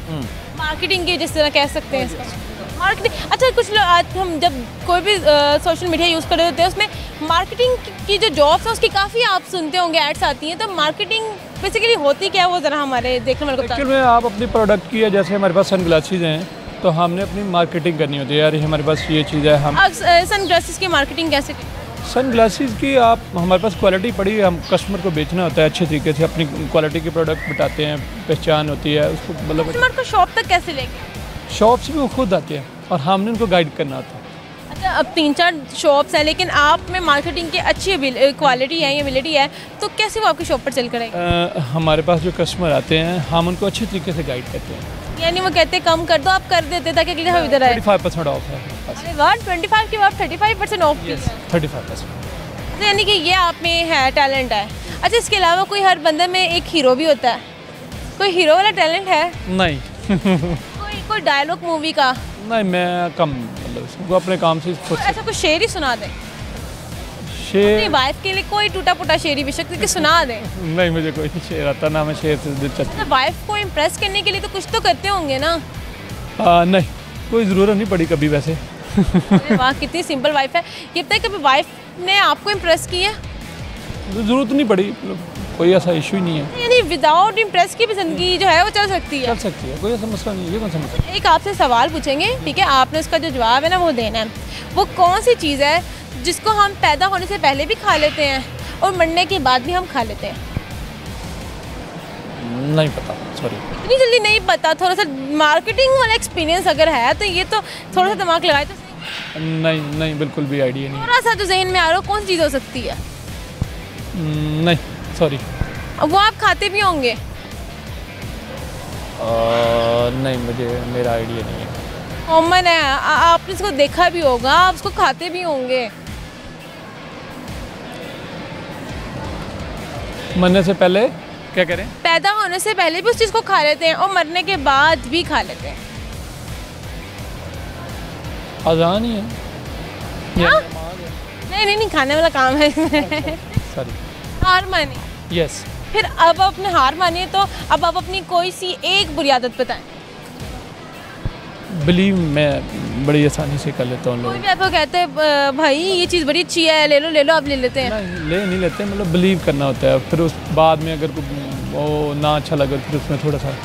मार्केटिंग की, जिस तरह कह सकते हैं इसका मार्केटिंग। अच्छा, कुछ लोग आज हम जब कोई भी सोशल मीडिया यूज़ कर रहे होते हैं उसमें मार्केटिंग की जो जॉब्स है उसकी काफ़ी आप सुनते होंगे, एड्स आती हैं, तो मार्केटिंग बेसिकली होती क्या है वो ज़रा हमारे देखने वाले को बताएं। एक्चुअल में आप अपनी प्रोडक्ट की है, जैसे हमारे पास सन ग्लासेज हैं तो हमने अपनी मार्केटिंग करनी होती है, यार हमारे पास ये चीज़ है। हम सन ग्लासेस की मार्केटिंग कैसे करें? सन ग्लासेस की आप हमारे पास क्वालिटी पड़ी है, हम कस्टमर को बेचना होता है अच्छे तरीके से, अपनी क्वालिटी के प्रोडक्ट बताते हैं, पहचान होती है उसको, मतलब कस्टमर को शॉप तक कैसे लेंगे? शॉप से भी वो खुद आते हैं और हमने उनको गाइड करना होता है। अच्छा, अब 3-4 शॉप्स हैं, लेकिन आप में मार्केटिंग की अच्छी क्वालिटी है, एबिलिटी है, तो कैसे वो आपकी शॉप पर चल कर आएगी? हमारे पास जो कस्टमर आते हैं हम उनको अच्छे तरीके से गाइड करते हैं, यानी वो कहते हैं कम कर दो, आप कर देते ताकि अगले हम इधर आए। 35% ऑफ है। अरे वाह, 25 की बात 35% ऑफ की है। 35%। यानी कि ये आप में है, टैलेंट है। अच्छा, इसके अलावा कोई हर बंदे में एक हीरो भी होता है, कोई हीरो वाला टैलेंट है? नहीं। कोई डायलॉग मूवी का? नहीं, मैं कम, मतलब वो अपने काम से खुद। अच्छा, कुछ शेर ही सुना दें शेर। वाइफ के लिए कोई टूटा फूटा शेर ही बेशक सुना दें। नहीं, मुझे कोई शेर आता ना, मैं शेर से दिलचस्पी। वाइफ को इम्प्रेस करने के लिए तो कुछ तो करते होंगे ना? नहीं, कोई ज़रूरत नहीं पड़ी कभी वैसे। वाह, कितनी सिंपल वाइफ है। ये पता है कभी वाइफ ने आपको इम्प्रेस किया? ज़रूरत नहीं पड़ी, कोई ऐसा इशू ही नहीं है। यानी विदाउट इम्प्रेस की भी ज़िंदगी जो है वो चल सकती है? चल सकती है, कोई ऐसा मसला नहीं है। ये कौन सा मसला? एक आपसे सवाल पूछेंगे, ठीक है, आपने उसका जो जवाब है ना वो देना है। वो कौन सी चीज़ है जिसको हम पैदा होने से पहले भी खा लेते हैं और मरने के बाद भी हम खा लेते हैं? नहीं पता, सॉरी। इतनी जल्दी नहीं पता? थोड़ा सा मार्केटिंग वाला एक्सपीरियंस अगर है तो ये तो थोड़ा सा दिमाग लगाए तो सही। नहीं, बिल्कुल भी आइडिया नहीं। थोड़ा सा जो जहन में आ रहा हो, कौन सी चीज़ हो सकती है? नहीं, सॉरी। वो आप खाते भी होंगे? नहीं, मेरा आइडिया नहीं है। कॉमन है, आपने इसको देखा भी होगा, आप उसको खाते भी होंगे। मरने से पहले क्या करें? पैदा होने से पहले भी उस चीज़ को खा लेते हैं और मरने के बाद भी खा लेते हैं। अज़ान ही है। नहीं, खाने वाला काम है। सॉरी। हार मानी? यस। फिर अब अपने हार मानिए, तो अब आप अपनी कोई सी एक बुरी आदत बताएं। बिलीव मैं बड़ी आसानी से कर लेता हूँ। कोई भी आपको कहते हैं भाई ये चीज़ बड़ी अच्छी है, ले लो, आप ले लेते हैं? नहीं लेते, मतलब बिलीव करना होता है। फिर उस बाद में अगर वो ना अच्छा लगा, फिर उसमें थोड़ा सा।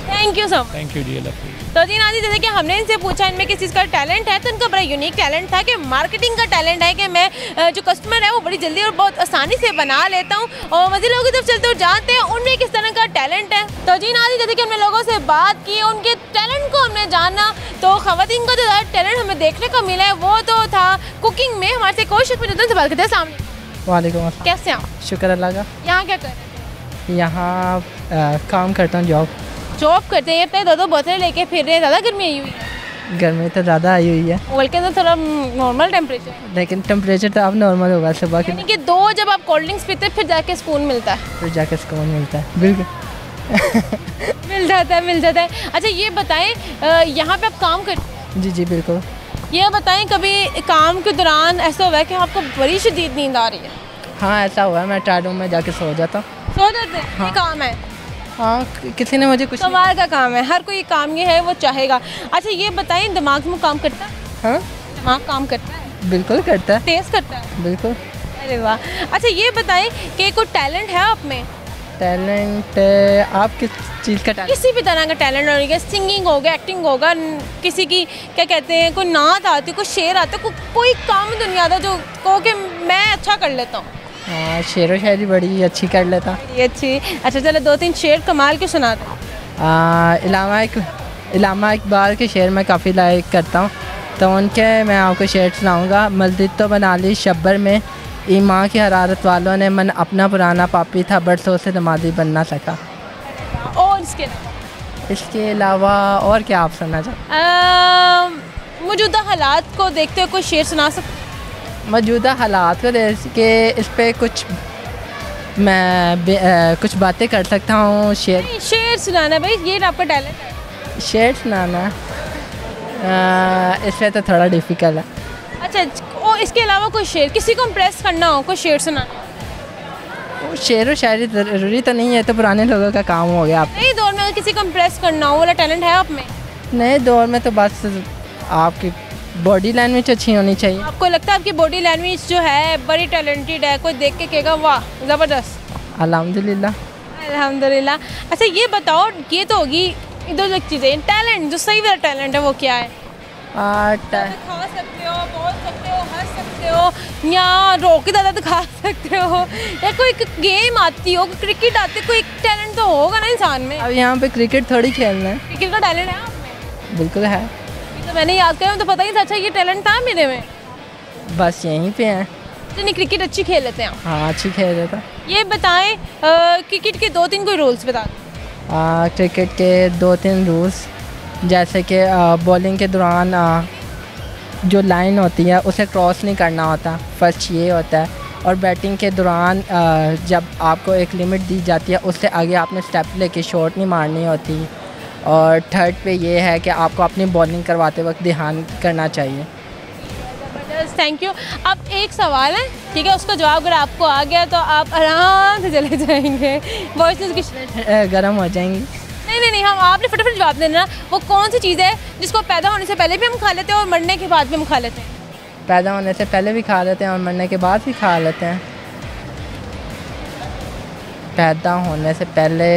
Thank you so much. Thank you जी, अल्लाह। तो जी नाज़रीन, जैसे कि हमने इनसे पूछा इनमें किस चीज़ का टैलेंट है, तो इनका बड़ा यूनिक टैलेंट था कि मार्केटिंग का टैलेंट है कि मैं जो कस्टमर है वो बड़ी जल्दी और बहुत आसानी से बना लेता हूँ। और मज़े लोगों की तरफ चलते हुए जानते हैं उनमें किस तरह का टैलेंट है। तो जी नाज़रीन, जैसे कि हमने लोगों से बात की, उनके टैलेंट को हमने जाना, तो ख़वातीन का जो टैलेंट हमें देखने को मिला है वो तो था कुकिंग में। हमारे से कोशिश में से बात करते हैं। सामने वालेकुम, कैसे आप? शुक्र अल्लाह का। यहाँ क्या कर रहे हैं? यहाँ काम करता हूँ, जॉब करते हैं। अपने दो बोतलें लेके फिर रहे हैं। ज़्यादा गर्मी आई हुई है? गर्मी तो ज़्यादा आई हुई है, बल्कि तो थोड़ा नॉर्मल टेम्परेचर, लेकिन टेम्परेचर तो अब नॉर्मल होगा सुबह के। यानी कि 2 जब आप कोल्ड ड्रिंक्स पीते हैं फिर जाके सुकून मिलता है। फिर जाके सुकून मिलता है, बिल्कुल। मिल जाता है। अच्छा ये बताएं, यहाँ पे आप काम करते हैं? जी जी बिल्कुल। ये बताएं, कभी काम के दौरान ऐसा हुआ है कि आपको बड़ी शदीद नींद आ रही है? हाँ ऐसा हुआ है, मैं ट्रायल रूम में जाके सो जाता हूँ। सो जाते हैं? हाँ। ये काम है? हाँ, किसी ने मुझे कुछ कमाल का काम है, हर कोई काम ये है वो चाहेगा। अच्छा ये बताएं, दिमाग में काम करता है? हाँ दिमाग काम करता है? बिल्कुल करता है। तेज करता है? बिल्कुल। अरे वाह। अच्छा ये बताएं कि कोई टैलेंट है आप में? टैलेंट? आप किस चीज़ का टैलेंट? किसी भी तरह का टैलेंट होगा, सिंगिंग होगा, एक्टिंग होगा, किसी की क्या कहते हैं, कोई नात आती है, कोई शेर आता है, कोई काम दुनिया का जो कहो कि मैं अच्छा कर लेता हूँ। हाँ, शेर व शायरी बड़ी अच्छी कर लेता। ये अच्छी। अच्छा चलो 2-3 शेर कमाल के सुनाते हैं। इलामा इकबाल के शेर मैं काफ़ी लाइक करता हूँ, तो उनके मैं आपको शेर सुनाऊँगा। मस्जिद तो बना ली शब्बर में, ईमान की हरारत वालों ने, मन अपना पुराना पापी था, बरसों से नमाजी बन ना सका। और इसके अलावा और क्या आप सुनना चाहते? मौजूदा हालात को देखते हुए कोई शेर सुना सकते? मौजूदा हालात को देख के इस पे कुछ मैं कुछ बातें कर सकता हूँ। शेर सुनाना भाई, ये आपका टैलेंट है? शेर सुनाना इस पे तो थोड़ा डिफ़िकल्ट है। अच्छा, और इसके अलावा कोई शेर, किसी को इम्प्रेस करना हो, कोई शेर सुनाना? शेर व शायरी ज़रूरी तो नहीं है, तो पुराने लोगों का काम हो गया। आप नए दौर में अगर किसी को इम्प्रेस करना हो, वाला टैलेंट है आप में? नए दौर में तो बस आपकी बॉडी लैंग्वेज अच्छी होनी चाहिए। आपको लगता है आपकी बॉडी लैंग्वेज जो है बड़ी टैलेंटेड है, कोई देख के कहेगा वाह ज़बरदस्त? अल्हम्दुलिल्लाह। अल्हम्दुलिल्लाह। अच्छा ये बताओ, ये तो होगी इधर एक चीज़ें, टैलेंट जो सही वाला टैलेंट है वो क्या है? खा सकते हो, बोल सकते हो, हंस सकते हो, या रोक के ज़्यादा दिखा सकते हो, या कोई गेम आती हो, क्रिकेट आती है, कोई टैलेंट तो होगा ना इंसान में। अब यहाँ पे क्रिकेट थोड़ी खेलना है। क्रिकेट का टैलेंट है आप में? बिल्कुल है। तो मैंने याद करा, तो पता ही था। अच्छा ये टैलेंट था मेरे में? बस यहीं पे है। नहीं, क्रिकेट अच्छी खेल लेते हैं आप? हाँ अच्छी खेल लेता। ये बताएं, क्रिकेट के 2-3 कोई रूल्स बता दें। क्रिकेट के 2-3 रूल्स, जैसे कि बॉलिंग के दौरान जो लाइन होती है उसे क्रॉस नहीं करना होता, फर्स्ट ये होता है। और बैटिंग के दौरान जब आपको एक लिमिट दी जाती है उससे आगे आपने स्टेप लेके शॉट नहीं मारनी होती। और थर्ड पे ये है कि आपको अपनी बॉलिंग करवाते वक्त ध्यान करना चाहिए। Thank you. अब एक सवाल है, ठीक है, उसका जवाब अगर आपको आ गया तो आप आराम से चले जाएंगे, वॉइस गर्म हो जाएंगी। नहीं, हम आपने फटाफट जवाब देना। वो कौन सी चीज़ है जिसको पैदा होने से पहले भी हम खा लेते हैं और मरने के बाद भी हम खा लेते हैं? पैदा होने से पहले भी खा लेते हैं और मरने के बाद भी खा लेते हैं। पैदा होने से पहले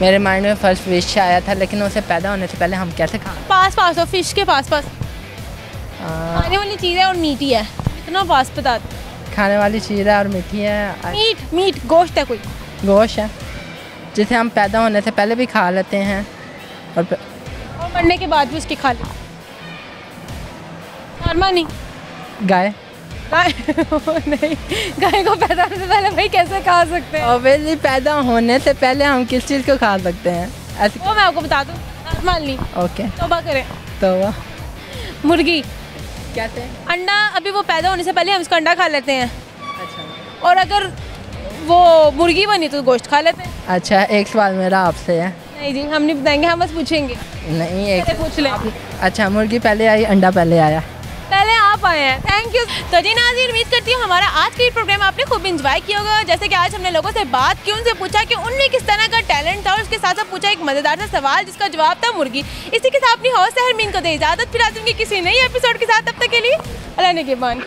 मेरे माइंड में फर्स्ट फिश आया था, लेकिन उसे पैदा होने से पहले हम कैसे खा? पास हो, फिश के पास खाने वाली चीज़ है और मीठी है, इतना पास बता दो। खाने वाली चीज़ है और मीठी है। मीट गोश्त है, कोई गोश्त है जिसे हम पैदा होने से पहले भी खा लेते हैं और मरने के बाद भी उसकी खा लेते। नहीं, गाय नहीं, गाय को पैदा होने से पहले भाई कैसे खा सकते हैं? ऑब्वियसली पैदा होने से पहले हम किस चीज़ को खा सकते हैं ऐसे? वो मैं आपको बता दूँ, नॉर्मली। ओके, तौबा करें। तौबा। मुर्गी कैसे? अंडा, अभी वो पैदा होने से पहले हम उसका अंडा खा लेते हैं। अच्छा। और अगर वो मुर्गी बनी तो गोश्त खा लेते हैं। अच्छा, एक सवाल मेरा आपसे है। नहीं जी, हम नहीं बताएंगे, हम बस पूछेंगे। नहीं, एक पूछ लें। अच्छा, मुर्गी पहले आई अंडा पहले आया? पहले आप आए हैं। Thank you. तो जी नाज़रीन, उम्मीद करती हूँ हमारा आज का ये प्रोग्राम आपने खूब एंजॉय किया होगा। जैसे कि आज हमने लोगों से बात की, उनसे पूछा कि उनमें किस तरह का टैलेंट था, और उसके साथ साथ पूछा एक मज़ेदार सा सवाल जिसका जवाब था मुर्गी। इसी के साथ अपनी हौसला हरमीन को दे इजाज़त, फिर आज उनकी किसी नई एपिसोड के साथ। तब तक के लिए अल्लाह ने के मान।